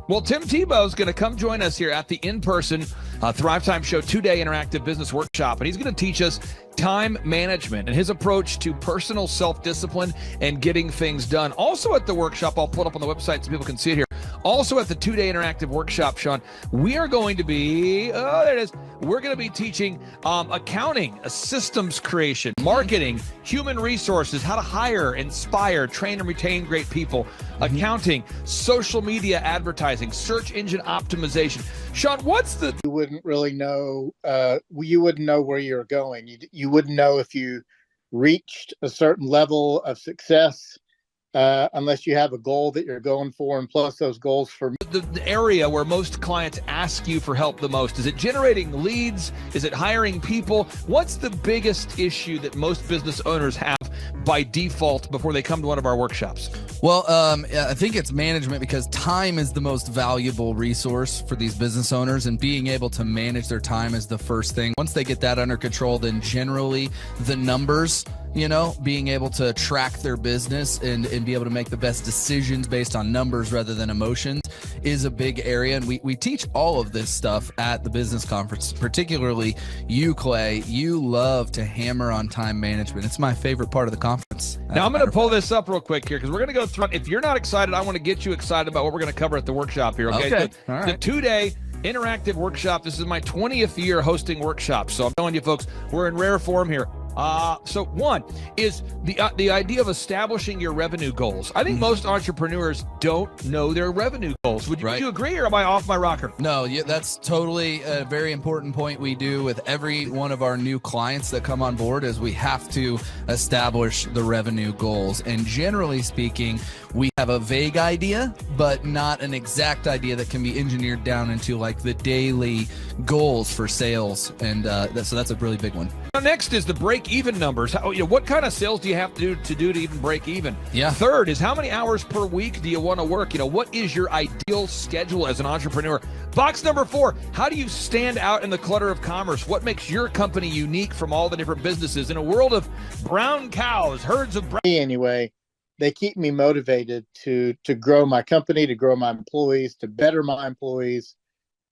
Well, Tim Tebow is going to come join us here at the in-person Thrivetime Show 2-day interactive business workshop, and he's going to teach us time management and his approach to personal self-discipline and getting things done. Also at the workshop, I'll put up on the website so people can see it here. Also at the 2-day interactive workshop, Sean, we are going to be, there it is. We're going to be teaching accounting, systems creation, marketing, human resources, how to hire, inspire, train, and retain great people, accounting, social media advertising, search engine optimization. Sean, what's the... You wouldn't really know, you wouldn't know where you're going. You wouldn't know if you reached a certain level of success unless you have a goal that you're going for, and plus those goals for the area where most clients ask you for help the most. Is it generating leads? Is it hiring people? What's the biggest issue that most business owners have by default before they come to one of our workshops? Well, I think it's management, because time is the most valuable resource for these business owners, and being able to manage their time is the first thing. Once they get that under control, then generally the numbers, being able to track their business and be able to make the best decisions based on numbers rather than emotions is a big area. And we teach all of this stuff at the business conference, particularly you, Clay. You love to hammer on time management. It's my favorite part of the conference. Now, I'm going to pull this up real quick here because we're going to go through. If you're not excited, I want to get you excited about what we're going to cover at the workshop here. Okay. All right. The 2-day interactive workshop. This is my 20th year hosting workshops. So I'm telling you, folks, we're in rare form here. So one is the idea of establishing your revenue goals. I think most entrepreneurs don't know their revenue goals. Would you agree, or am I off my rocker? No, that's totally a very important point we do with every one of our new clients that come on board, is we have to establish the revenue goals. And generally speaking, we have a vague idea, but not an exact idea that can be engineered down into like the daily goals for sales. And so that's a really big one. Now, next is the break-even numbers. What kind of sales do you have to do to even break even? Yeah. Third is, how many hours per week do you want to work? What is your ideal schedule as an entrepreneur? Box number 4, how do you stand out in the clutter of commerce? What makes your company unique from all the different businesses? In a world of brown cows, herds of brown... Anyway, they keep me motivated to grow my company, to grow my employees, to better my employees.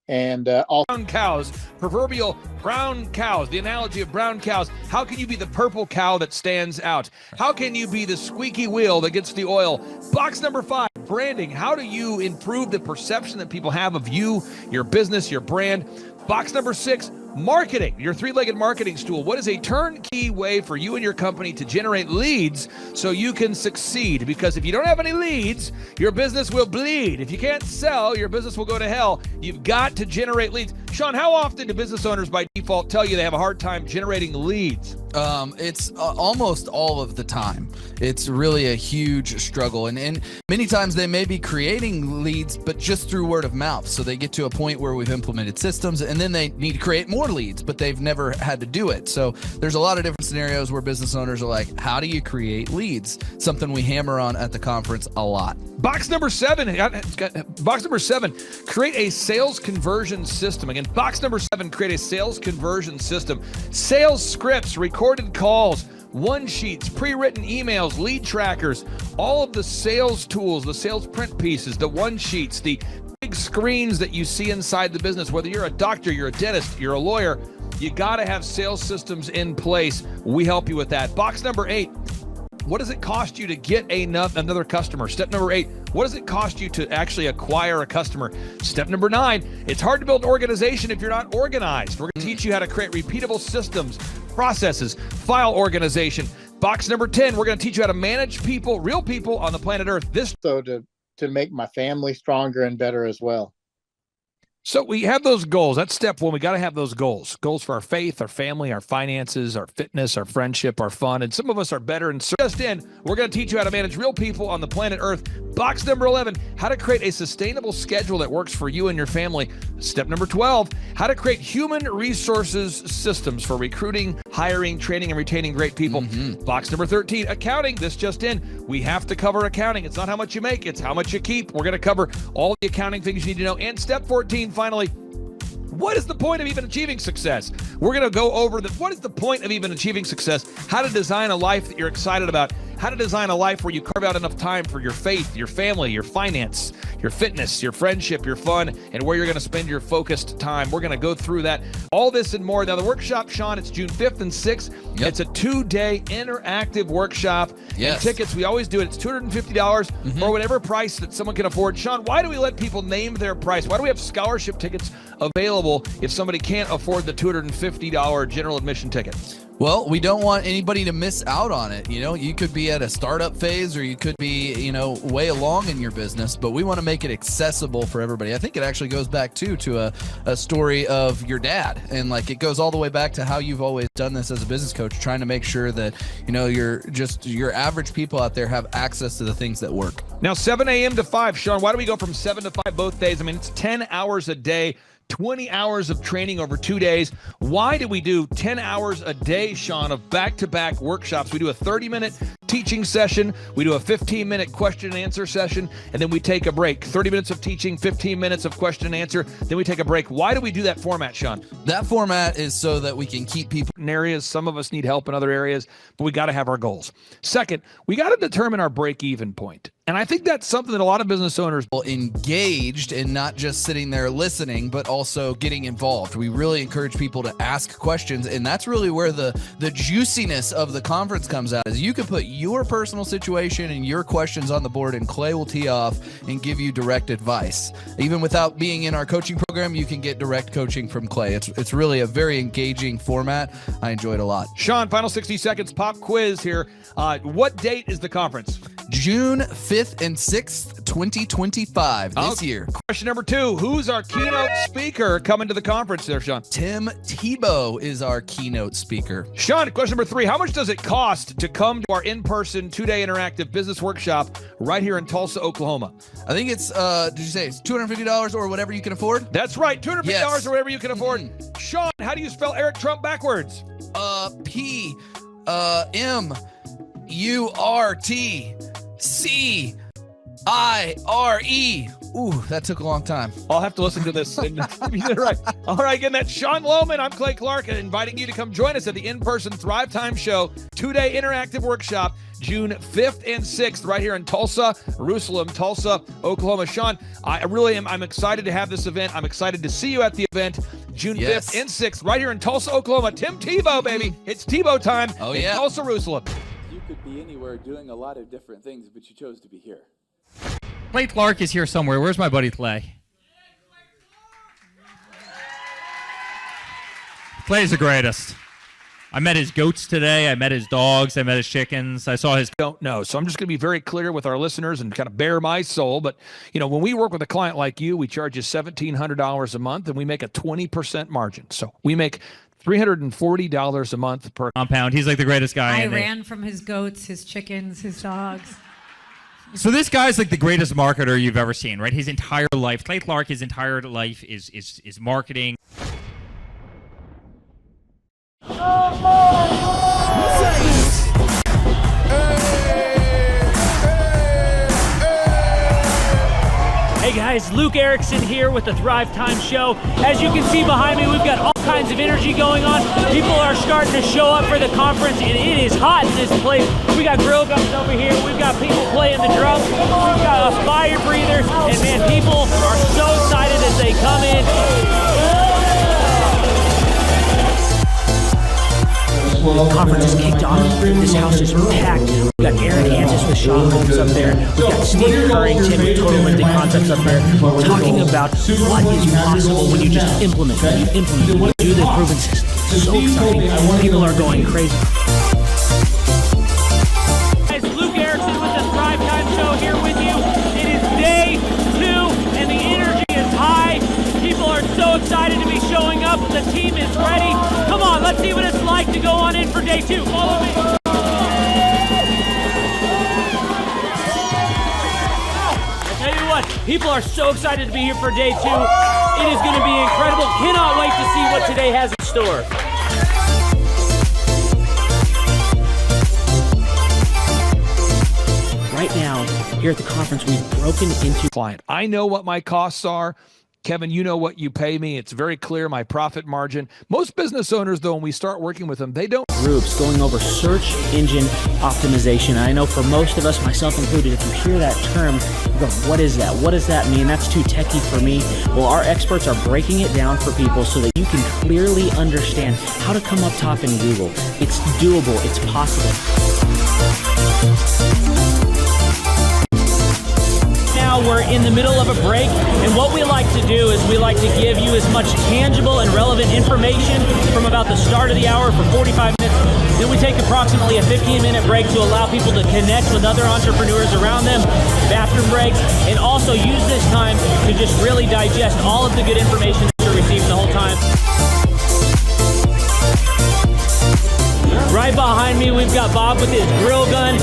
And also brown cows, proverbial brown cows, the analogy of brown cows. How can you be the purple cow that stands out? How can you be the squeaky wheel that gets the oil? Box number 5, branding. How do you improve the perception that people have of you, your business, your brand? Box number 6, marketing, your three-legged marketing stool. What is a turnkey way for you and your company to generate leads so you can succeed? Because if you don't have any leads, your business will bleed. If you can't sell, your business will go to hell. You've got to generate leads. Sean, how often do business owners by default tell you they have a hard time generating leads? It's almost all of the time. It's really a huge struggle. And many times they may be creating leads, but just through word of mouth. So they get to a point where we've implemented systems and then they need to create more leads, but they've never had to do it. So there's a lot of different scenarios where business owners are like, how do you create leads? Something we hammer on at the conference a lot. Box number 7, create a sales conversion system. Again, box number 7, create a sales conversion system. Sales scripts, recorded calls, one sheets, pre-written emails, lead trackers, all of the sales tools, the sales print pieces, the one sheets, the big screens that you see inside the business. Whether you're a doctor, you're a dentist, you're a lawyer, you got to have sales systems in place. We help you with that. Box number 8. What does it cost you to get another customer? Step number 8, what does it cost you to actually acquire a customer? Step number 9, it's hard to build an organization if you're not organized. We're going to teach you how to create repeatable systems, processes, file organization. Box number 10, we're going to teach you how to manage people, real people on the planet Earth. This so to make my family stronger and better as well. So we have those goals. That's step 1. We got to have those goals. Goals for our faith, our family, our finances, our fitness, our friendship, our fun. And some of us are better. And just in, we're going to teach you how to manage real people on the planet Earth. Box number 11, how to create a sustainable schedule that works for you and your family. Step number 12, how to create human resources systems for recruiting, hiring, training, and retaining great people. Box number 13, accounting. This just in, we have to cover accounting. It's not how much you make, it's how much you keep. We're going to cover all the accounting things you need to know. And step 14, finally, what is the point of even achieving success? We're going to go over what is the point of even achieving success, how to design a life that you're excited about, how to design a life where you carve out enough time for your faith, your family, your finance, your fitness, your friendship, your fun, and where you're going to spend your focused time. We're going to go through that, all this and more. Now, the workshop, Sean, it's June 5th and 6th. Yep. It's a 2-day interactive workshop. Yes. And tickets, we always do it. It's $250 or whatever price that someone can afford. Sean, why do we let people name their price? Why do we have scholarship tickets available if somebody can't afford the $250 general admission ticket? Well, we don't want anybody to miss out on it. You know, you could be at a startup phase or you could be, way along in your business, but we want to make it accessible for everybody. I think it actually goes back to a story of your dad. And it goes all the way back to how you've always done this as a business coach, trying to make sure that, your average people out there have access to the things that work. Now, 7 a.m. to 5, Sean, why do we go from 7 to 5 both days? I mean, it's 10 hours a day. 20 hours of training over 2 days. Why do we do 10 hours a day, Sean, of back-to-back workshops? We do a 30-minute teaching session. We do a 15-minute question and answer session, and then we take a break. 30 minutes of teaching, 15 minutes of question and answer, then we take a break. Why do we do that format, Sean? That format is so that we can keep people in areas. Some of us need help in other areas, but we got to have our goals. Second, we got to determine our break-even point. And I think that's something that a lot of business owners engaged and not just sitting there listening, but also getting involved. We really encourage people to ask questions. And that's really where the juiciness of the conference comes out, is you can put your personal situation and your questions on the board and Clay will tee off and give you direct advice. Even without being in our coaching program, you can get direct coaching from Clay. It's really a very engaging format. I enjoy it a lot. Sean, final 60 seconds, pop quiz here. What date is the conference? June 5th and 6th, 2025, this year. Question number 2, who's our keynote speaker coming to the conference there, Sean? Tim Tebow is our keynote speaker. Sean, question number 3, how much does it cost to come to our in-person 2-day interactive business workshop right here in Tulsa, Oklahoma? I think it's, did you say it's $250 or whatever you can afford? That's right, $250 or whatever you can afford. Sean, how do you spell Eric Trump backwards? P-M-U-R-T-C-I-R-E. Ooh, that took a long time. I'll have to listen to this. And you did it right. All right, again, that's Sean Lohman. I'm Clay Clark, inviting you to come join us at the in-person Thrivetime Show 2-day interactive workshop, June 5th and 6th, right here in Tulsa, Tulsa, Oklahoma. Sean, I'm excited to have this event. I'm excited to see you at the event, June 5th and 6th, right here in Tulsa, Oklahoma. Tim Tebow, baby. It's Tebow time in Tulsa, Jerusalem. You could be anywhere doing a lot of different things, but you chose to be here. Clay Clark is here somewhere. Where's my buddy Clay? Clay's the greatest. I met his goats today. I met his dogs. I met his chickens. I saw his... Don't know. So I'm just going to be very clear with our listeners and kind of bare my soul. But, you know, when we work with a client like you, we charge you $1,700 a month and we make a 20% margin. So we make $340 a month per compound. He's like the greatest guy. I ran from his goats, his chickens, his dogs. So this guy's like the greatest marketer you've ever seen, right? His entire life, Clay Clark, his entire life is marketing. Hey guys, Luke Erickson here with the Thrivetime Show. As you can see behind me, we've got all kinds of energy going on. People are starting to show up for the conference, and it is hot in this place. We got grill guns over here. We've got people playing the drums. We've got fire breathers, and man, people are so excited as they come in. The conference is kicked off. This house is packed. We've got Aaron Hansis with Sean Holmes up there. We've got Steve Currington with Total Lending Concepts up there talking about what is possible when you just implement, when you do the proven system. It's so exciting. People are going crazy. Guys, Luke Erickson with the Thrivetime Show here with you. It is day 2 and the energy is high. People are so excited to be showing up. The team is ready. Come on, let's see what it's like to go on in for day 2. Follow me. I tell you what, people are so excited to be here for day 2. It is going to be incredible. Cannot wait to see what today has in store. Right now, here at the conference, we've broken into client. I know what my costs are. Kevin, you know what you pay me. It's very clear, my profit margin. Most business owners, though, when we start working with them, they don't. Groups going over search engine optimization. I know for most of us, myself included, if you hear that term, you go, what is that? What does that mean? That's too techie for me. Well, our experts are breaking it down for people so that you can clearly understand how to come up top in Google. It's doable. It's possible. Now we're in the middle of a break, and what we like to do is we like to give you as much tangible and relevant information from about the start of the hour for 45 minutes. Then we take approximately a 15-minute break to allow people to connect with other entrepreneurs around them, bathroom breaks, and also use this time to just really digest all of the good information that you're receiving the whole time. Right behind me, we've got Bob with his grill gun,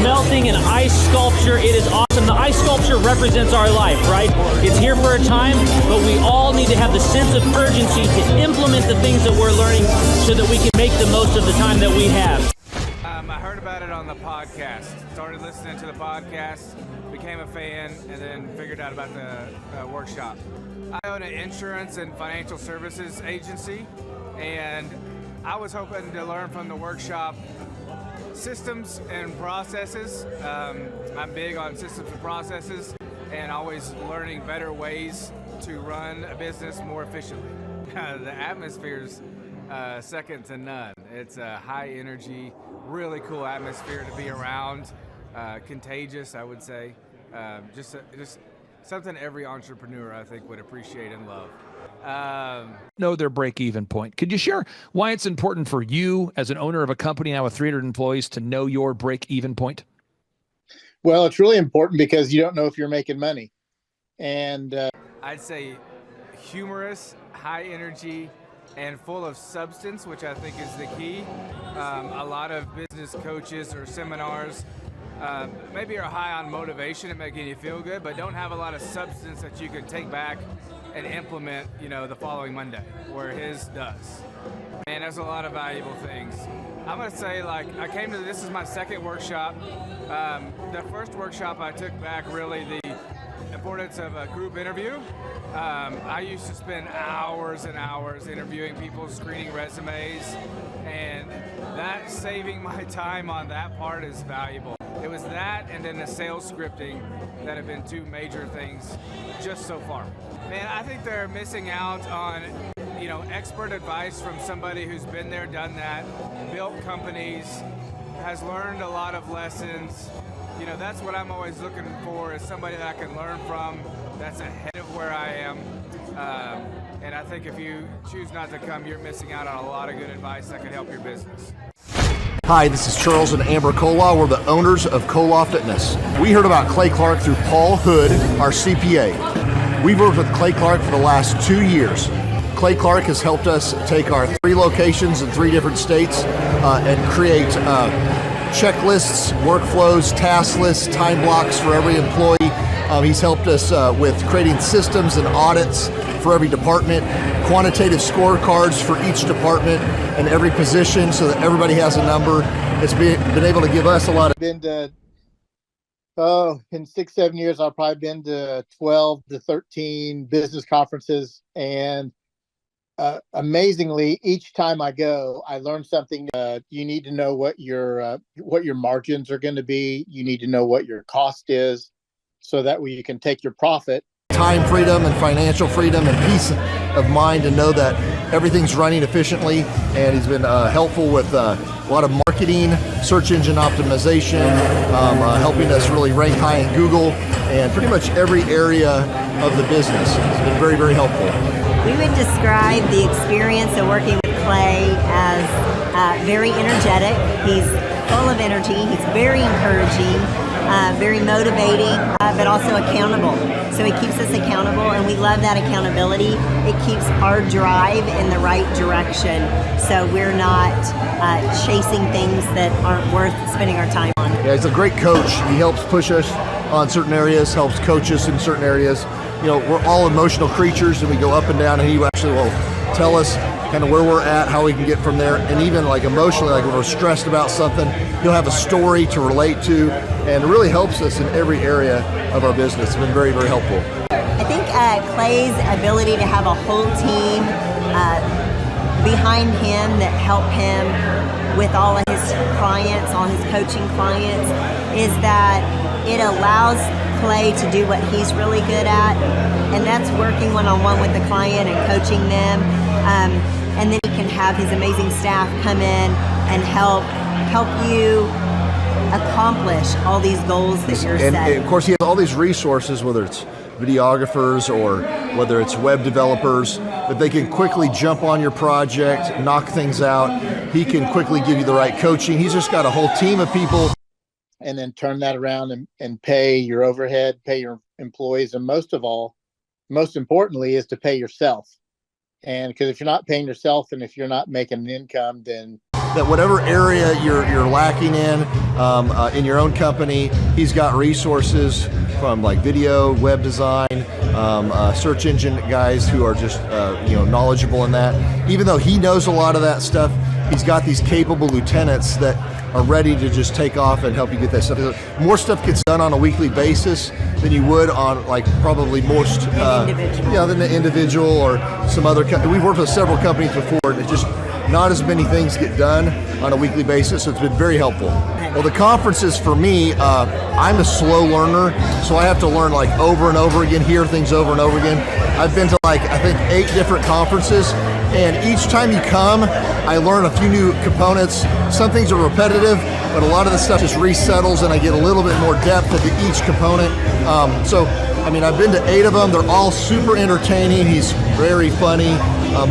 melting an ice sculpture. It is awesome. The ice sculpture represents our life, right? It's here for a time, but we all need to have the sense of urgency to implement the things that we're learning so that we can make the most of the time that we have. I heard about it on the podcast. Started listening to the podcast, became a fan, and then figured out about the workshop. I own an insurance and financial services agency, and I was hoping to learn from the workshop systems and processes. I'm big on systems and processes and always learning better ways to run a business more efficiently. The atmosphere's second to none. It's a high energy, really cool atmosphere to be around. Contagious, I would say. Just something every entrepreneur, I think, would appreciate and love. Know their break-even point. Could you share why it's important for you as an owner of a company now with 300 employees to know your break-even point? Well, it's really important because you don't know if you're making money. And I'd say humorous, high energy, and full of substance, which I think is the key. A lot of business coaches or seminars maybe are high on motivation and making you feel good, but don't have a lot of substance that you can take back and implement, the following Monday, where his does. And there's a lot of valuable things. I'm gonna say, this is my second workshop. The first workshop I took back, really the affordance of a group interview. I used to spend hours and hours interviewing people, screening resumes, and that saving my time on that part is valuable. It was that and then the sales scripting that have been two major things just so far. Man, I think they're missing out on, expert advice from somebody who's been there, done that, built companies, has learned a lot of lessons. That's what I'm always looking for, is somebody that I can learn from that's ahead of where I am. And I think if you choose not to come, you're missing out on a lot of good advice that can help your business. Hi, this is Charles and Amber Kolaw. We're the owners of Kolaw Fitness. We heard about Clay Clark through Paul Hood, our CPA. We've worked with Clay Clark for the last 2 years. Clay Clark has helped us take our 3 locations in 3 different states and create checklists, workflows, task lists, time blocks for every employee. He's helped us with creating systems and audits for every department, quantitative scorecards for each department and every position so that everybody has a number. It's been able to give us a lot of... Been to, in 6-7 years, I've probably been to 12 to 13 business conferences, and amazingly, each time I go, I learn something. You need to know what your margins are going to be. You need to know what your cost is, so that way you can take your profit. Time freedom and financial freedom and peace of mind to know that everything's running efficiently. And he's been helpful with a lot of marketing, search engine optimization, helping us really rank high in Google, and pretty much every area of the business. It's been very, very helpful. We would describe the experience of working with Clay as very energetic. He's full of energy. He's very encouraging, very motivating, but also accountable. So he keeps us accountable, and we love that accountability. It keeps our drive in the right direction, so we're not chasing things that aren't worth spending our time on. Yeah, he's a great coach. He helps push us on certain areas, helps coach us in certain areas. We're all emotional creatures, and we go up and down, and he actually will tell us kind of where we're at, how we can get from there. And even like emotionally, like when we're stressed about something, he'll have a story to relate to, and it really helps us in every area of our business. It's been very, very helpful. I think Clay's ability to have a whole team behind him that help him with all of his clients, all his coaching clients, is that it allows Clay to do what he's really good at, and that's working one-on-one with the client and coaching them. And then he can have his amazing staff come in and help you accomplish all these goals that you're setting. And of course, he has all these resources, whether it's videographers or whether it's web developers, that they can quickly jump on your project, knock things out. He can quickly give you the right coaching. He's just got a whole team of people. And then turn that around and pay your overhead, pay your employees, and most importantly, is to pay yourself. And because if you're not paying yourself, and if you're not making an income, then that whatever area you're lacking in your own company, he's got resources from like video, web design, search engine guys who are just knowledgeable in that. Even though he knows a lot of that stuff, he's got these capable lieutenants that are ready to just take off and help you get that stuff. More stuff gets done on a weekly basis than you would on like probably most than the individual or some other company. We've worked with several companies before, and it's just not as many things get done on a weekly basis, so it's been very helpful. Well, the conferences for me, I'm a slow learner, so I have to learn like over and over again, hear things over and over again. I've been to like, I think 8 different conferences, and each time you come, I learn a few new components. Some things are repetitive, but a lot of the stuff just resettles, and I get a little bit more depth into each component. I've been to 8 of them. They're all super entertaining. He's very funny,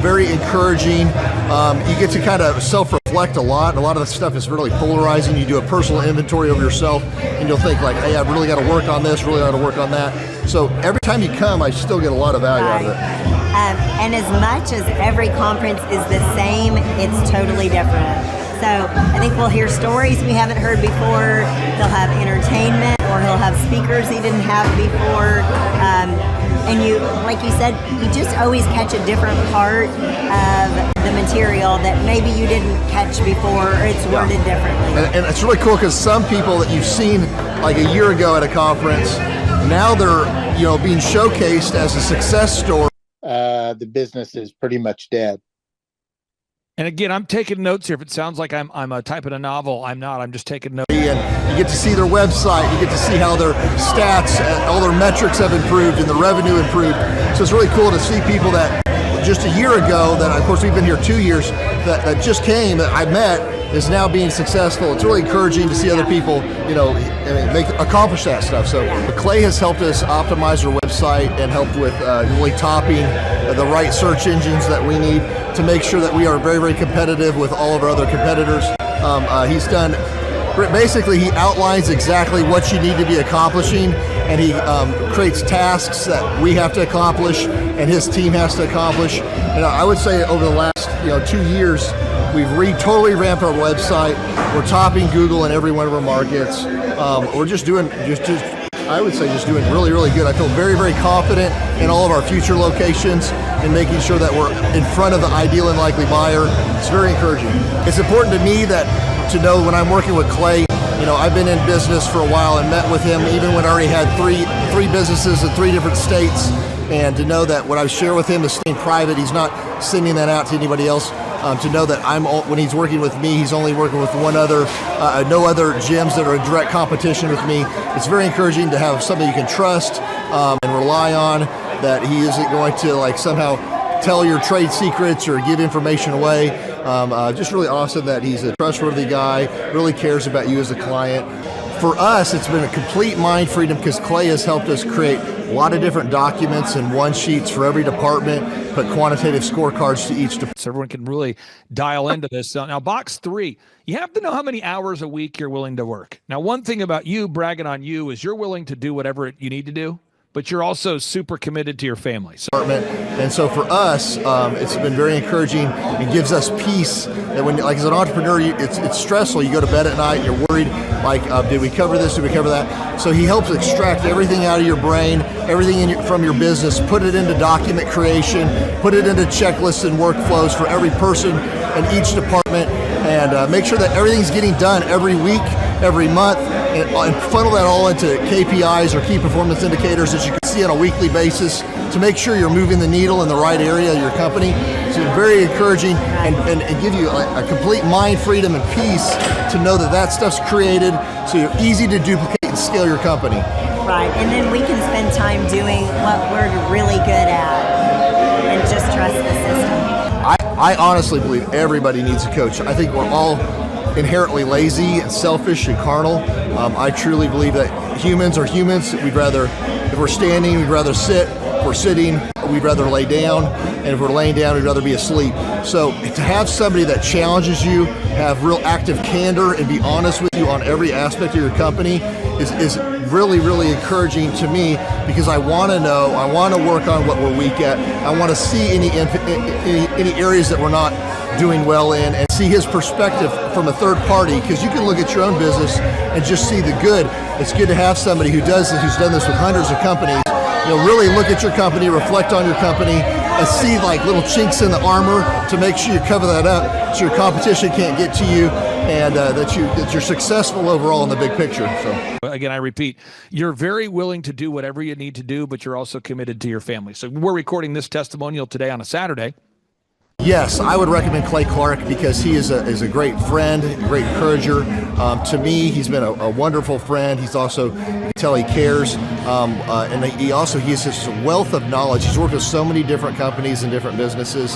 very encouraging. You get to kind of self-reflect a lot. A lot of the stuff is really polarizing. You do a personal inventory of yourself, and you'll think like, hey, I've really got to work on this, really got to work on that. So every time you come, I still get a lot of value out of it. And as much as every conference is the same, it's totally different. So I think we'll hear stories we haven't heard before. They'll have entertainment, or he'll have speakers he didn't have before. And you, like you said, you just always catch a different part of the material that maybe you didn't catch before, or it's worded differently. And it's really cool because some people that you've seen like a year ago at a conference, now they're being showcased as a success story. The business is pretty much dead. And again, I'm taking notes here. If it sounds like I'm typing a novel, I'm not. I'm just taking notes. And you get to see their website. You get to see how their stats, all their metrics have improved and the revenue improved. So it's really cool to see people that just a year ago, that of course we've been here 2 years, that just came, that I met, is now being successful. It's really encouraging to see other people, accomplish that stuff. So Clay has helped us optimize our website and helped with really topping the right search engines that we need to make sure that we are very, very competitive with all of our other competitors. He's done, basically he outlines exactly what you need to be accomplishing, and he creates tasks that we have to accomplish and his team has to accomplish. And I would say over the last 2 years, we've totally ramped our website. We're topping Google in every one of our markets. We're just doing, I would say, just doing really, really good. I feel very, very confident in all of our future locations and making sure that we're in front of the ideal and likely buyer. It's very encouraging. It's important to me to know when I'm working with Clay, I've been in business for a while and met with him even when I already had three businesses in 3 different states. And to know that what I share with him is staying private. He's not sending that out to anybody else. To know that when he's working with me, he's only working with no other gyms that are in direct competition with me. It's very encouraging to have somebody you can trust and rely on, that he isn't going to somehow tell your trade secrets or give information away. Just really awesome that he's a trustworthy guy, really cares about you as a client. For us, it's been a complete mind freedom because Clay has helped us create a lot of different documents and one sheets for every department, put quantitative scorecards to each department. So everyone can really dial into this. Now, box 3, you have to know how many hours a week you're willing to work. Now, one thing about you, bragging on you, is you're willing to do whatever you need to do, but you're also super committed to your family. And so for us, it's been very encouraging and gives us peace that when, as an entrepreneur, it's stressful. You go to bed at night, you're worried, did we cover this, did we cover that? So he helps extract everything out of your brain, everything from your business, put it into document creation, put it into checklists and workflows for every person in each department, and make sure that everything's getting done every week, every month, and funnel that all into KPIs or key performance indicators that you can see on a weekly basis to make sure you're moving the needle in the right area of your company. So it's very encouraging and give you a complete mind freedom and peace to know that stuff's created so you're easy to duplicate and scale your company. Right, and then we can spend time doing what we're really good at and just trust the system. I honestly believe everybody needs a coach. I think we're all inherently lazy and selfish and carnal. I truly believe that humans are humans. If we're standing, we'd rather sit. If we're sitting, we'd rather lay down. And if we're laying down, we'd rather be asleep. So to have somebody that challenges you, have real active candor, and be honest with you on every aspect of your company is really, really encouraging to me, because I want to know, I want to work on what we're weak at. I want to see any areas that we're not doing well in, and see his perspective from a third party, because you can look at your own business and just see the good. It's good to have somebody who's done this with hundreds of companies. Really look at your company, reflect on your company, and see little chinks in the armor to make sure you cover that up so your competition can't get to you, and that you're successful overall in the big picture. So again, I repeat, you're very willing to do whatever you need to do, but you're also committed to your family. So we're recording this testimonial today on a Saturday. Yes, I would recommend Clay Clark because he is a great friend, a great encourager. To me, he's been a wonderful friend. He's also, you can tell he cares, and he has this wealth of knowledge. He's worked with so many different companies and different businesses.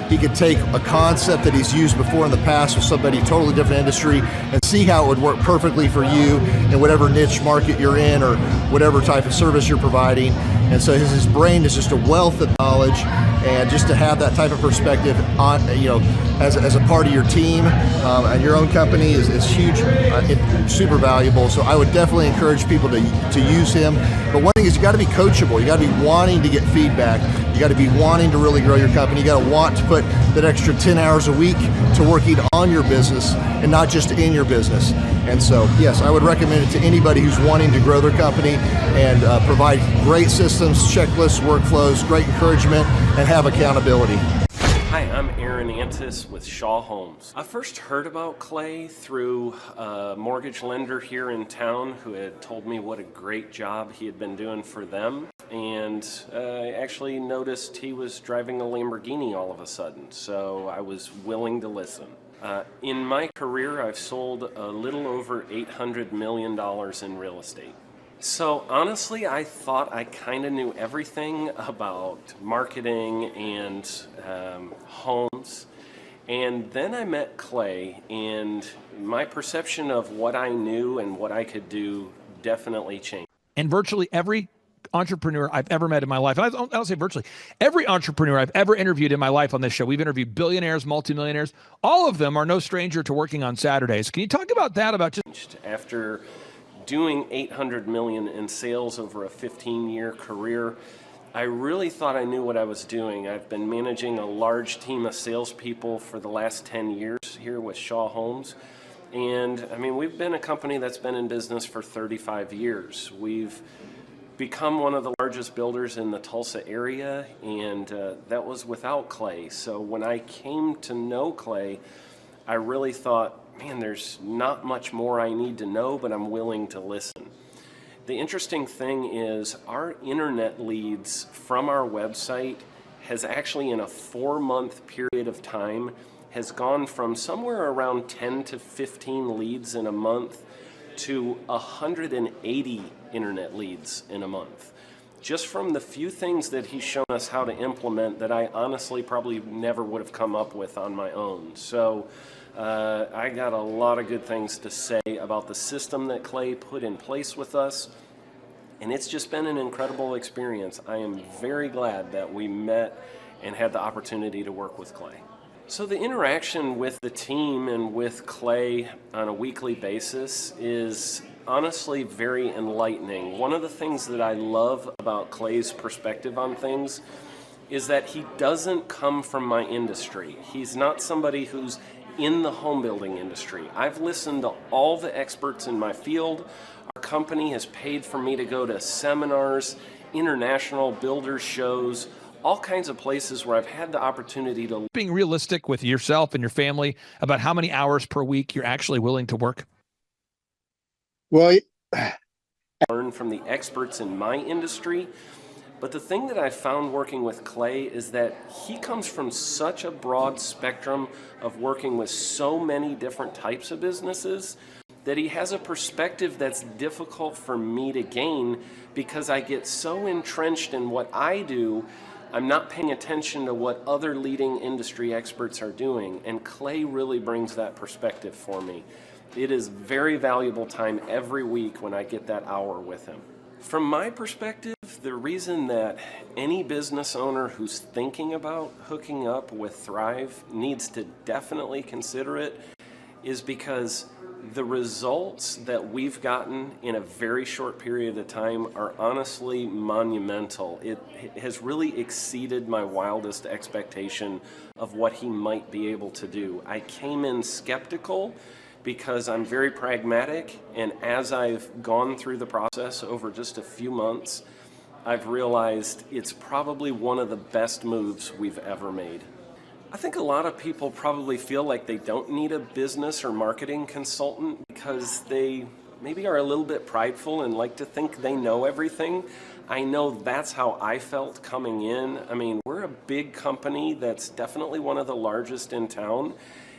He could take a concept that he's used before in the past with somebody totally different industry and see how it would work perfectly for you in whatever niche market you're in or whatever type of service you're providing. And so his brain is just a wealth of knowledge, and just to have that type of perspective on, as a part of your team and your own company is huge, super valuable. So I would definitely encourage people to use him. But one thing is, you got to be coachable. You got to be wanting to get feedback. You got to be wanting to really grow your company. You got to want to put that extra 10 hours a week to working on your business and not just in your business. And so, yes, I would recommend it to anybody who's wanting to grow their company and provide great systems, checklists, workflows, great encouragement, and have accountability. Hi, I'm Aaron Aaron Antis with Shaw Homes. I first heard about Clay through a mortgage lender here in town who had told me what a great job he had been doing for them. And I actually noticed he was driving a Lamborghini all of a sudden, so I was willing to listen. In my career, I've sold a little over $800 million in real estate. So honestly, I thought I kind of knew everything about marketing and homes. And then I met Clay, and my perception of what I knew and what I could do definitely changed. And virtually every entrepreneur I've ever met in my life, I'll say virtually every entrepreneur I've ever interviewed in my life on this show, we've interviewed billionaires, multimillionaires, all of them are no stranger to working on Saturdays. Can you talk about that, about just... After doing $800 million in sales over a 15-year career, I really thought I knew what I was doing. I've been managing a large team of salespeople for the last 10 years here with Shaw Homes. And I mean, we've been a company that's been in business for 35 years. We've become one of the largest builders in the Tulsa area, and that was without Clay. So when I came to know Clay, I really thought, man, there's not much more I need to know, but I'm willing to listen. The interesting thing is our internet leads from our website has actually, in a 4-month period of time, has gone from somewhere around 10 to 15 leads in a month to 180 internet leads in a month. Just from the few things that he's shown us how to implement that I honestly probably never would have come up with on my own. So I got a lot of good things to say about the system that Clay put in place with us, and it's just been an incredible experience. I am very glad that we met and had the opportunity to work with Clay. So the interaction with the team and with Clay on a weekly basis is honestly very enlightening. One of the things that I love about Clay's perspective on things is that he doesn't come from my industry. He's not somebody who's in the home building industry. I've listened to all the experts in my field. Our company has paid for me to go to seminars, international builder shows, all kinds of places where I've had the opportunity to... Being realistic with yourself and your family about how many hours per week you're actually willing to work? Well, learn from the experts in my industry. But the thing that I found working with Clay is that he comes from such a broad spectrum of working with so many different types of businesses that he has a perspective that's difficult for me to gain because I get so entrenched in what I do, I'm not paying attention to what other leading industry experts are doing. And Clay really brings that perspective for me. It is very valuable time every week when I get that hour with him. From my perspective, the reason that any business owner who's thinking about hooking up with Thrive needs to definitely consider it is because the results that we've gotten in a very short period of time are honestly monumental. It has really exceeded my wildest expectation of what he might be able to do. I came in skeptical because I'm very pragmatic, and as I've gone through the process over just a few months, I've realized it's probably one of the best moves we've ever made. I think a lot of people probably feel like they don't need a business or marketing consultant because they maybe are a little bit prideful and like to think they know everything. I know that's how I felt coming in. I mean, we're a big company that's definitely one of the largest in town.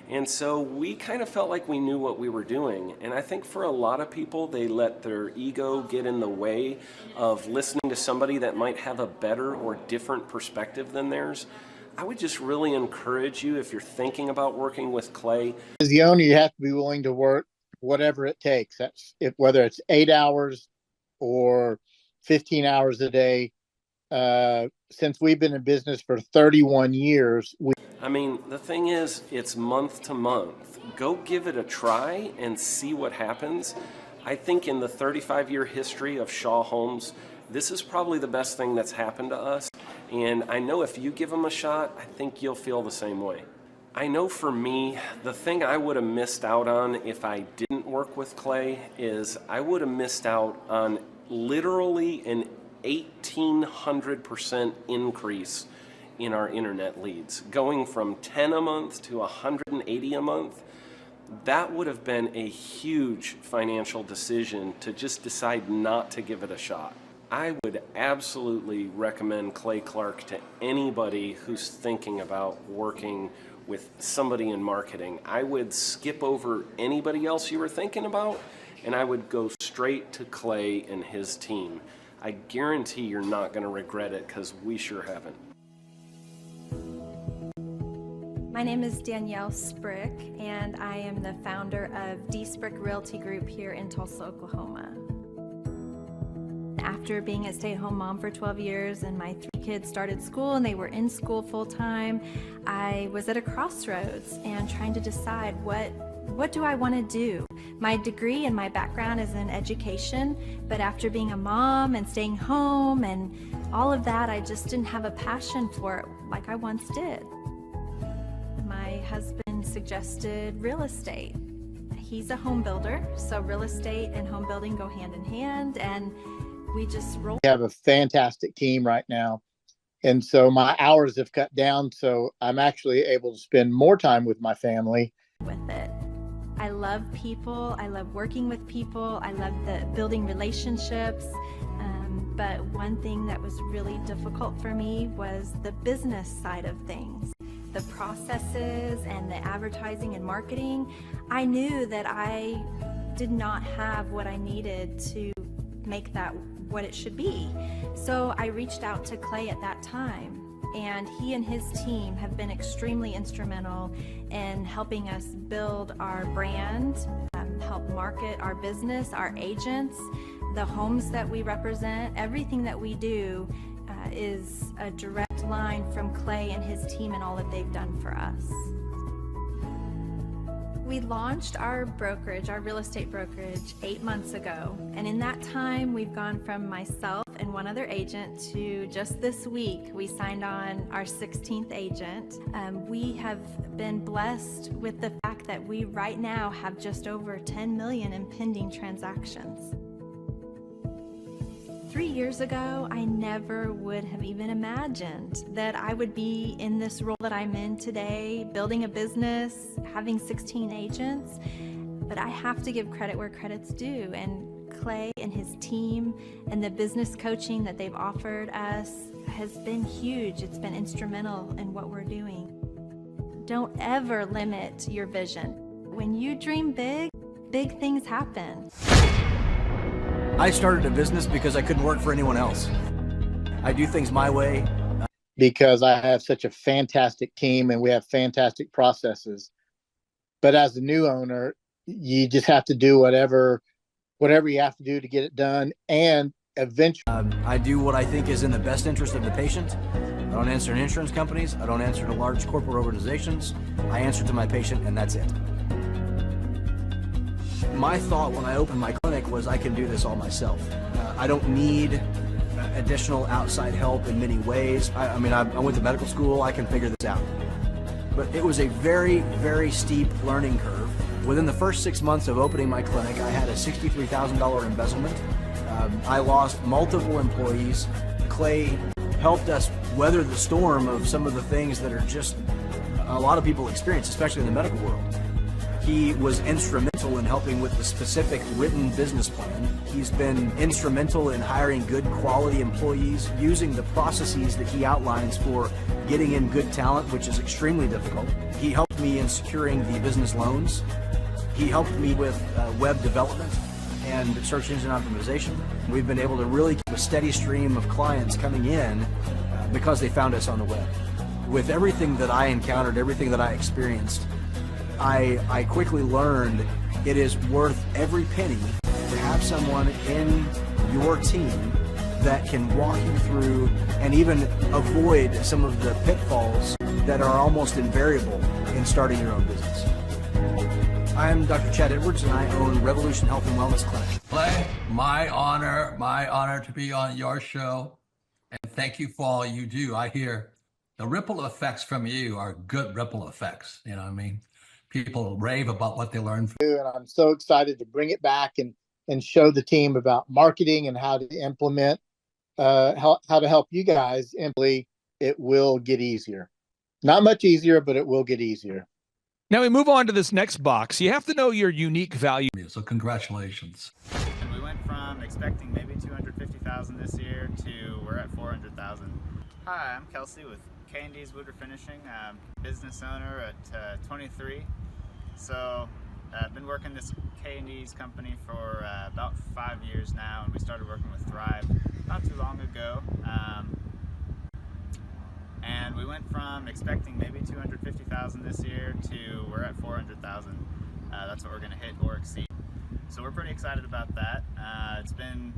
And so we kind of felt like we knew what we were doing. And I think for a lot of people, they let their ego get in the way of listening to somebody that might have a better or different perspective than theirs. I would just really encourage you, if you're thinking about working with Clay. As the owner, you have to be willing to work whatever it takes. That's whether it's 8 hours or 15 hours a day. Since we've been in business for 31 years, I mean, the thing is, it's month to month. Go give it a try and see what happens. I think in the 35-year history of Shaw Homes, this is probably the best thing that's happened to us. And I know if you give them a shot, I think you'll feel the same way. I know for me, the thing I would have missed out on if I didn't work with Clay is I would have missed out on literally an 1,800% increase in our internet leads. Going from 10 a month to 180 a month, that would have been a huge financial decision to just decide not to give it a shot. I would absolutely recommend Clay Clark to anybody who's thinking about working with somebody in marketing. I would skip over anybody else you were thinking about, and I would go straight to Clay and his team. I guarantee you're not going to regret it, because we sure haven't. My name is Danielle Sprick, and I am the founder of D Sprick Realty Group here in Tulsa, Oklahoma. After being a stay-at-home mom for 12 years and my 3 kids started school and they were in school full-time, I was at a crossroads and trying to decide what do I want to do? My degree and my background is in education, but after being a mom and staying home and all of that, I just didn't have a passion for it like I once did. My husband suggested real estate. He's a home builder, so real estate and home building go hand in hand, and we just roll. We have a fantastic team right now. And so my hours have cut down, so I'm actually able to spend more time with my family. With it. I love people. I love working with people. I love building relationships. But one thing that was really difficult for me was the business side of things. The processes and the advertising and marketing. I knew that I did not have what I needed to make that what it should be. So I reached out to Clay at that time, and he and his team have been extremely instrumental in helping us build our brand, help market our business, our agents, the homes that we represent. Everything that we do is a direct line from Clay and his team and all that they've done for us. We launched our brokerage, our real estate brokerage, 8 months ago. And in that time, we've gone from myself and one other agent to just this week, we signed on our 16th agent. We have been blessed with the fact that we right now have just over 10 million in pending transactions. 3 years ago, I never would have even imagined that I would be in this role that I'm in today, building a business, having 16 agents. But I have to give credit where credit's due. And Clay and his team and the business coaching that they've offered us has been huge. It's been instrumental in what we're doing. Don't ever limit your vision. When you dream big, big things happen. I started a business because I couldn't work for anyone else. I do things my way. Because I have such a fantastic team and we have fantastic processes. But as a new owner, you just have to do whatever you have to do to get it done. And eventually, I do what I think is in the best interest of the patient. I don't answer to insurance companies. I don't answer to large corporate organizations. I answer to my patient, and that's it. My thought when I opened my clinic was I can do this all myself. I don't need additional outside help in many ways. I went to medical school. I can figure this out. But it was a very, very steep learning curve. Within the first 6 months of opening my clinic, I had a $63,000 embezzlement. I lost multiple employees. Clay helped us weather the storm of some of the things that are just a lot of people experience, especially in the medical world. He was instrumental in helping with the specific written business plan. He's been instrumental in hiring good quality employees, using the processes that he outlines for getting in good talent, which is extremely difficult. He helped me in securing the business loans. He helped me with web development and search engine optimization. We've been able to really keep a steady stream of clients coming in because they found us on the web. With everything that I encountered, everything that I experienced, I quickly learned it is worth every penny to have someone in your team that can walk you through and even avoid some of the pitfalls that are almost invariable in starting your own business. I'm Dr. Chad Edwards, and I own Revolution Health and Wellness Clinic. Clay, my honor to be on your show, and thank you for all you do. I hear the ripple effects from you are good ripple effects. You know what I mean? People rave about what they learned from you. And I'm so excited to bring it back and show the team about marketing and how to implement, how to help you guys implement it will get easier. Not much easier, but it will get easier. Now we move on to this next box. You have to know your unique value. So congratulations. And we went from expecting maybe 250,000 this year to we're at 400,000. Hi, I'm Kelsey with K&D's Woodward Finishing. I'm business owner at 23. So I've been working this K&D's company for about 5 years now, and we started working with Thrive not too long ago. And we went from expecting maybe 250,000 this year to we're at 400,000. That's what we're going to hit or exceed. So we're pretty excited about that. It's been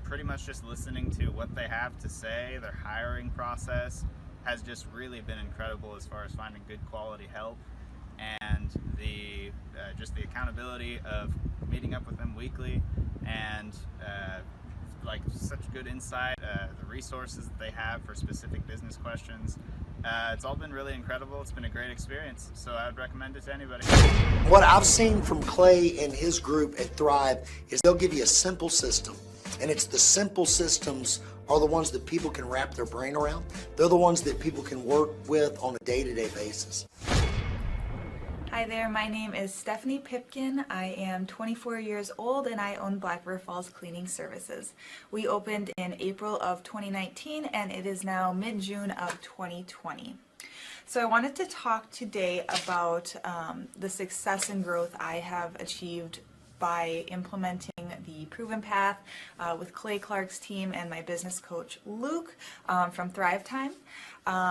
pretty much just listening to what they have to say. Their hiring process has just really been incredible as far as finding good quality help, and the just the accountability of meeting up with them weekly, and like such good insight, the resources that they have for specific business questions. It's all been really incredible. It's been a great experience, so I would recommend it to anybody. What I've seen from Clay and his group at Thrive is they'll give you a simple system, and it's the simple systems are the ones that people can wrap their brain around. They're the ones that people can work with on a day-to-day basis. Hi there, my name is Stephanie Pipkin. I am 24 years old and I own Black River Falls Cleaning Services. We opened in April of 2019 and it is now mid-June of 2020. So I wanted to talk today about the success and growth I have achieved by implementing the Proven Path with Clay Clark's team and my business coach Luke from Thrivetime.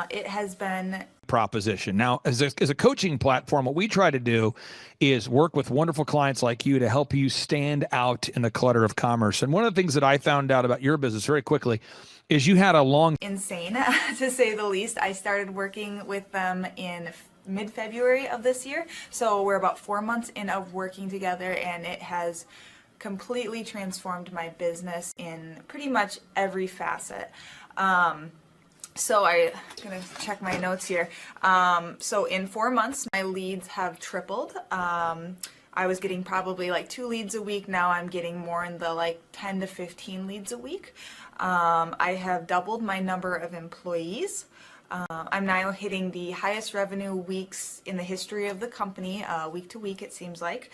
It has been Proposition. Now, as a coaching platform, what we try to do is work with wonderful clients like you to help you stand out in the clutter of commerce. And one of the things that I found out about your business very quickly is you had a long... Insane, to say the least. I started working with them in mid-February of this year, so we're about 4 months in of working together, and it has completely transformed my business in pretty much every facet. So I'm gonna check my notes here. So in 4 months, my leads have tripled. I was getting probably like 2 leads a week. Now I'm getting more in the like 10 to 15 leads a week. I have doubled my number of employees. I'm now hitting the highest revenue weeks in the history of the company, week to week it seems like.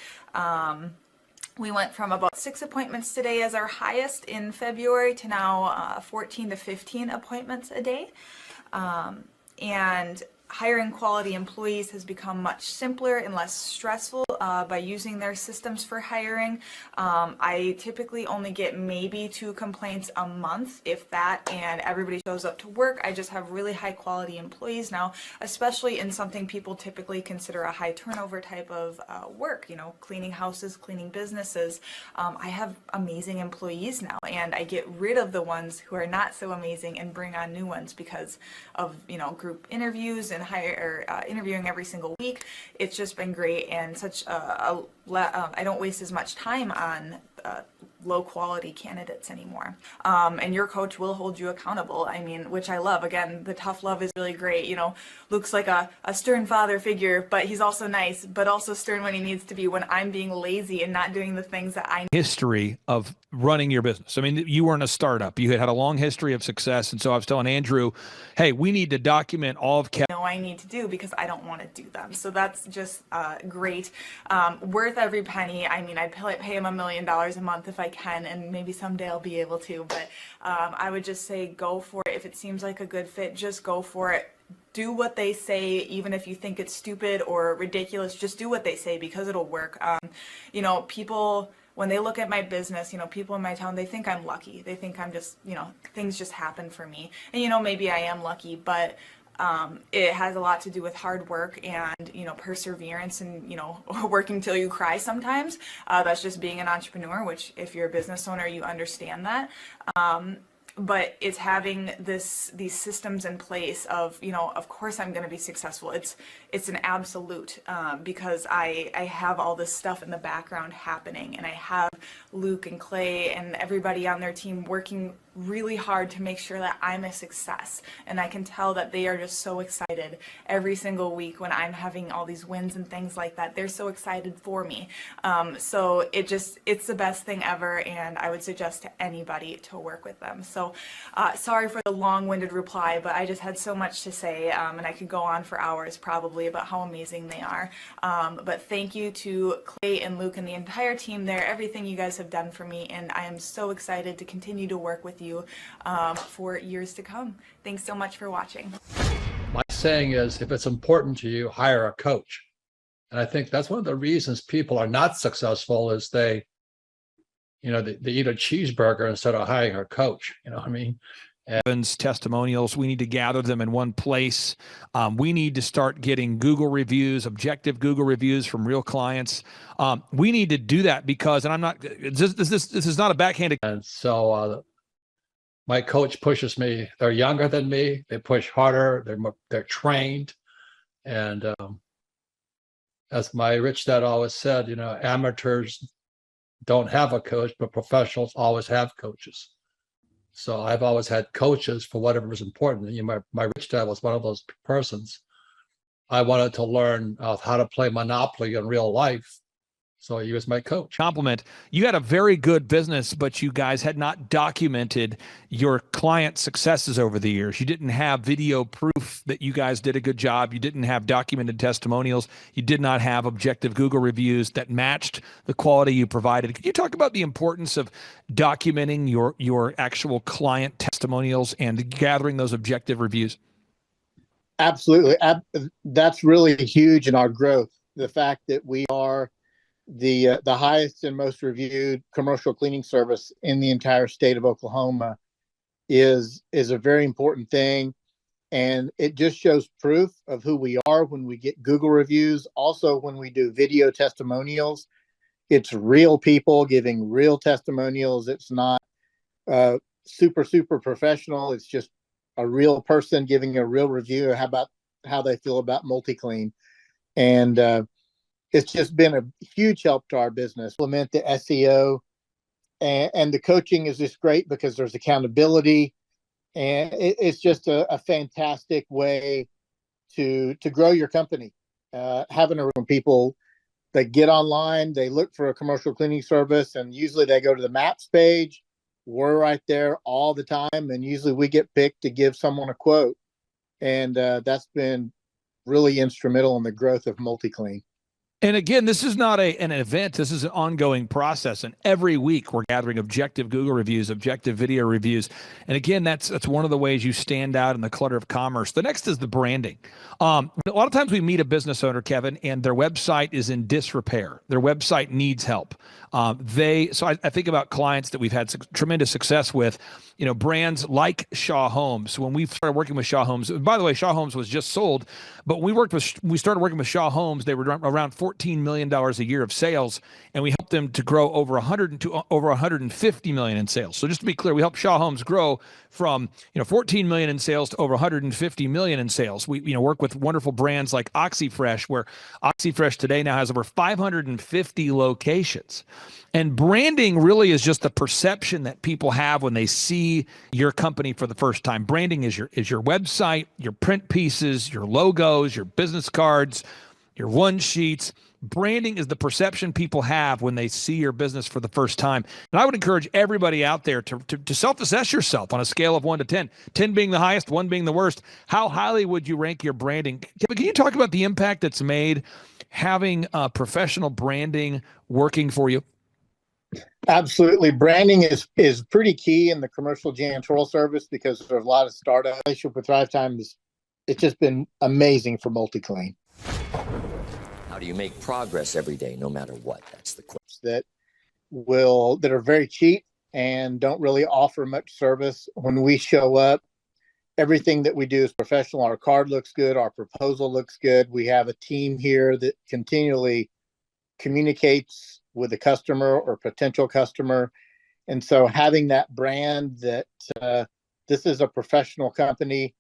We went from about 6 appointments today as our highest in February to now 14 to 15 appointments a day. And hiring quality employees has become much simpler and less stressful by using their systems for hiring. I typically only get maybe 2 complaints a month, if that, and everybody shows up to work. I just have really high quality employees now, especially in something people typically consider a high turnover type of work, you know, cleaning houses, cleaning businesses. I have amazing employees now, and I get rid of the ones who are not so amazing and bring on new ones because of, you know, group interviews and interviewing every single week. It's just been great, and such I don't waste as much time on low quality candidates anymore. And your coach will hold you accountable. I mean, which I love. Again, the tough love is really great. You know, Luke's like a stern father figure, but he's also nice, but also stern when he needs to be, when I'm being lazy and not doing the things that I need. History of running your business. I mean, you weren't a startup. You had a long history of success. And so I was telling Andrew, hey, we need to document all of I need to do because I don't want to do them. So that's just great. Worth every penny. I mean, I'd pay him $1 million a month if I can, and maybe someday I'll be able to, but I would just say go for it. If it seems like a good fit, just go for it. Do what they say, even if you think it's stupid or ridiculous, just do what they say because it'll work. You know, people, when they look at my business, you know, people in my town, they think I'm lucky. They think I'm just, you know, things just happen for me. And, you know, maybe I am lucky, but it has a lot to do with hard work and, you know, perseverance and, you know, working till you cry sometimes. That's just being an entrepreneur, which if you're a business owner, you understand that. But it's having these systems in place of, you know, of course I'm going to be successful. It's an absolute because I have all this stuff in the background happening, and I have Luke and Clay and everybody on their team working really hard to make sure that I'm a success. And I can tell that they are just so excited every single week when I'm having all these wins and things like that. They're so excited for me. So it's the best thing ever, and I would suggest to anybody to work with them. So sorry for the long-winded reply, but I just had so much to say, and I could go on for hours probably about how amazing they are. But thank you to Clay and Luke and the entire team there, everything you guys have done for me, and I am so excited to continue to work with you for years to come. Thanks so much for watching. My saying is, if it's important to you, hire a coach. And I think that's one of the reasons people are not successful is they eat a cheeseburger instead of hiring a coach. You know what I mean? Testimonials, we need to gather them in one place. We need to start getting Google reviews, objective Google reviews from real clients. We need to do that because, and I'm not, this is not a backhanded. And so my coach pushes me. They're younger than me. They push harder. They're trained. And as my rich dad always said, amateurs don't have a coach, but professionals always have coaches. So I've always had coaches for whatever is important. My rich dad was one of those persons. I wanted to learn how to play Monopoly in real life. So he was my coach. Compliment. You had a very good business, but you guys had not documented your client successes over the years. You didn't have video proof that you guys did a good job. You didn't have documented testimonials. You did not have objective Google reviews that matched the quality you provided. Could you talk about the importance of documenting your actual client testimonials and gathering those objective reviews? Absolutely. That's really huge in our growth. The fact that we are the highest and most reviewed commercial cleaning service in the entire state of Oklahoma is a very important thing, and it just shows proof of who we are when we get Google reviews. Also, when we do video testimonials, it's real people giving real testimonials. It's not super professional. It's just a real person giving a real review about how they feel about multi-clean, and it's just been a huge help to our business. Implement the SEO, and the coaching is just great because there's accountability, and it's just a fantastic way to grow your company. Having a room, people that get online, they look for a commercial cleaning service, and usually they go to the maps page. We're right there all the time, and usually we get picked to give someone a quote, and that's been really instrumental in the growth of MultiClean. And again, this is not an event. This is an ongoing process. And every week we're gathering objective Google reviews, objective video reviews. And again, that's one of the ways you stand out in the clutter of commerce. The next is the branding. A lot of times we meet a business owner, Kevin, and their website is in disrepair. Their website needs help. So I think about clients that we've had tremendous success with, brands like Shaw Homes. When we started working with Shaw Homes, by the way, Shaw Homes was just sold, but we started working with Shaw Homes. They were around $14 million a year of sales, and we helped them to grow over $150 million in sales. So just to be clear, we helped Shaw Homes grow from 14 million in sales to over 150 million in sales. We work with wonderful brands like OxyFresh, where OxyFresh today now has over 550 locations. And branding really is just the perception that people have when they see your company for the first time. Branding is your website, your print pieces, your logos, your business cards, your one sheets. Branding is the perception people have when they see your business for the first time. And I would encourage everybody out there to self-assess yourself on a scale of 1 to 10, 10 being the highest, 1 being the worst. How highly would you rank your branding? Kevin, can you talk about the impact that's made having professional branding working for you? Absolutely. Branding is pretty key in the commercial janitorial service because there's a lot of startup. Relationship with Thrivetime it's just been amazing for MultiClean. How do you make progress every day, no matter what? That's the question. That are very cheap and don't really offer much service. When we show up, everything that we do is professional. Our card looks good. Our proposal looks good. We have a team here that continually communicates with a customer or potential customer. And so having that brand that this is a professional company,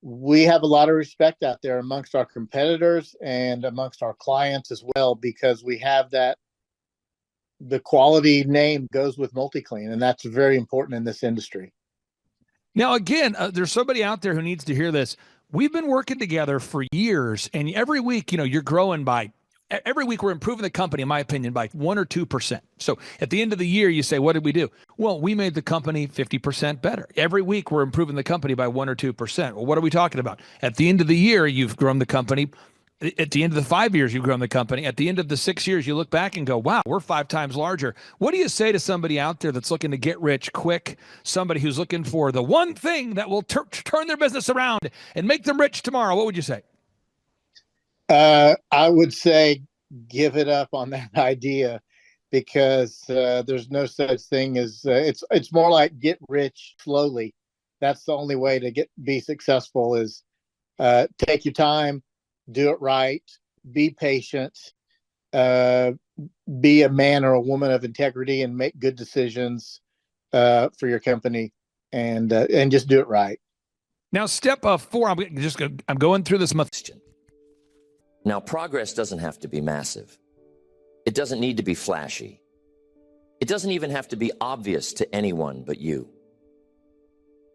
we have a lot of respect out there amongst our competitors and amongst our clients as well, because we have that the quality name goes with multi-clean, and that's very important in this industry. Now, again, there's somebody out there who needs to hear this. We've been working together for years, and every week, you're growing by. Every week we're improving the company, in my opinion, by 1 or 2%. So at the end of the year, you say, what did we do? Well, we made the company 50% better. Every week we're improving the company by 1 or 2%. Well, what are we talking about? At the end of the year, you've grown the company. At the end of the 5 years, you've grown the company. At the end of the 6 years, you look back and go, wow, we're 5 times larger. What do you say to somebody out there that's looking to get rich quick, somebody who's looking for the one thing that will turn their business around and make them rich tomorrow? What would you say? I would say give it up on that idea, because there's no such thing as it's more like get rich slowly. That's the only way to be successful is take your time, do it right, be patient, be a man or a woman of integrity, and make good decisions for your company, and just do it right. Now, step 4. I'm going through this month. Now, progress doesn't have to be massive. It doesn't need to be flashy. It doesn't even have to be obvious to anyone but you.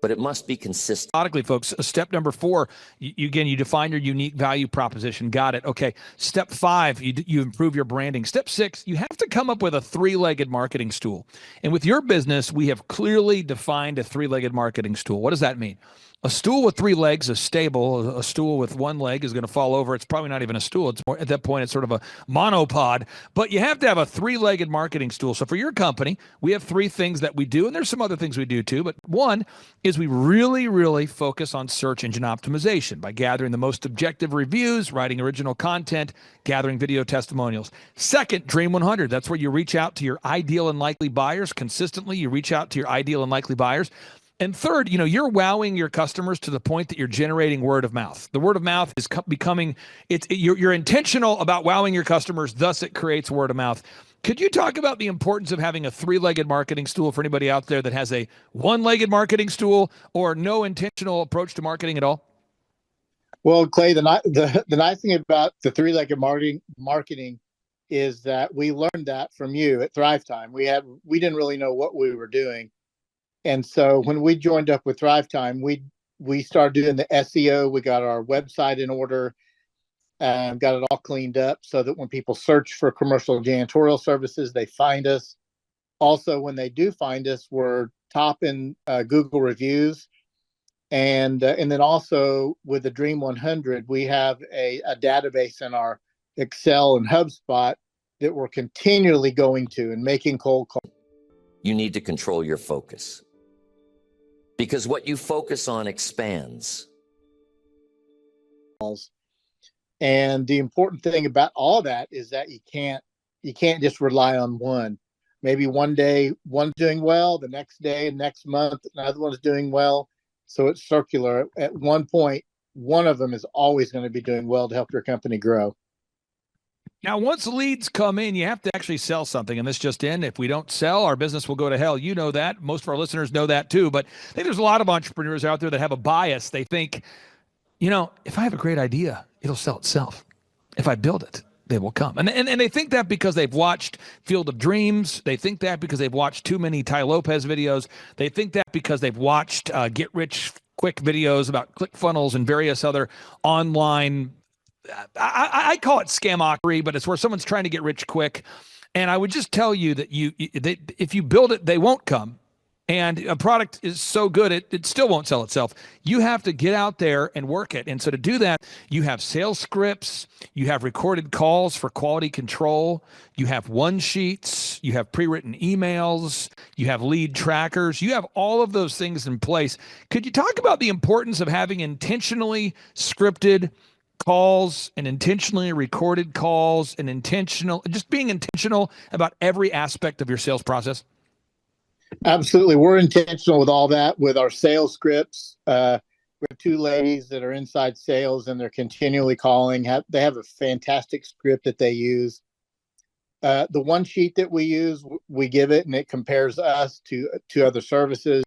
But it must be consistent. Folks, step number 4, you define your unique value proposition. Got it. Okay. Step 5, you improve your branding. Step 6, you have to come up with a 3-legged marketing stool. And with your business, we have clearly defined a 3-legged marketing stool. What does that mean? A stool with 3 legs is stable. A stool with 1 leg is going to fall over. It's probably not even a stool. It's more, at that point, it's sort of a monopod. But you have to have a 3-legged marketing stool. So for your company, we have 3 things that we do, and there's some other things we do too. But one is we really, really focus on search engine optimization by gathering the most objective reviews, writing original content, gathering video testimonials. Second, Dream 100. That's where you reach out to your ideal and likely buyers consistently. You reach out to your ideal and likely buyers. And third, you're wowing your customers to the point that you're generating word of mouth. The word of mouth is becoming, you're intentional about wowing your customers, thus it creates word of mouth. Could you talk about the importance of having a 3-legged marketing stool for anybody out there that has a 1-legged marketing stool or no intentional approach to marketing at all? Well, Clay, the nice thing about the 3-legged marketing is that we learned that from you at Thrivetime. We didn't really know what we were doing. And so when we joined up with Thrivetime, we started doing the SEO. We got our website in order, got it all cleaned up so that when people search for commercial janitorial services, they find us. Also, when they do find us, we're top in Google reviews. And then also with the Dream 100, we have a database in our Excel and HubSpot that we're continually going to and making cold calls. You need to control your focus, because what you focus on expands. And the important thing about all that is that you can't just rely on one. Maybe one day one's doing well, the next day and next month another one's doing well. So it's circular. At one point, one of them is always going to be doing well to help your company grow. Now, once leads come in, you have to actually sell something. And this just in, if we don't sell, our business will go to hell. You know that. Most of our listeners know that too. But I think there's a lot of entrepreneurs out there that have a bias. They think, if I have a great idea, it'll sell itself. If I build it, they will come. And they think that because they've watched Field of Dreams. They think that because they've watched too many Ty Lopez videos. They think that because they've watched Get Rich Quick videos about ClickFunnels and various other online, I call it scamockery, but it's where someone's trying to get rich quick. And I would just tell you that if you build it, they won't come. And a product is so good, it still won't sell itself. You have to get out there and work it. And so to do that, you have sales scripts, you have recorded calls for quality control, you have one-sheets, you have pre-written emails, you have lead trackers, you have all of those things in place. Could you talk about the importance of having intentionally scripted calls and intentionally recorded calls and just being intentional about every aspect of your sales process? Absolutely. We're intentional with all that, with our sales scripts. We have 2 ladies that are inside sales and they're continually calling. They have a fantastic script that they use. The one sheet that we use, we give it and it compares us to other services.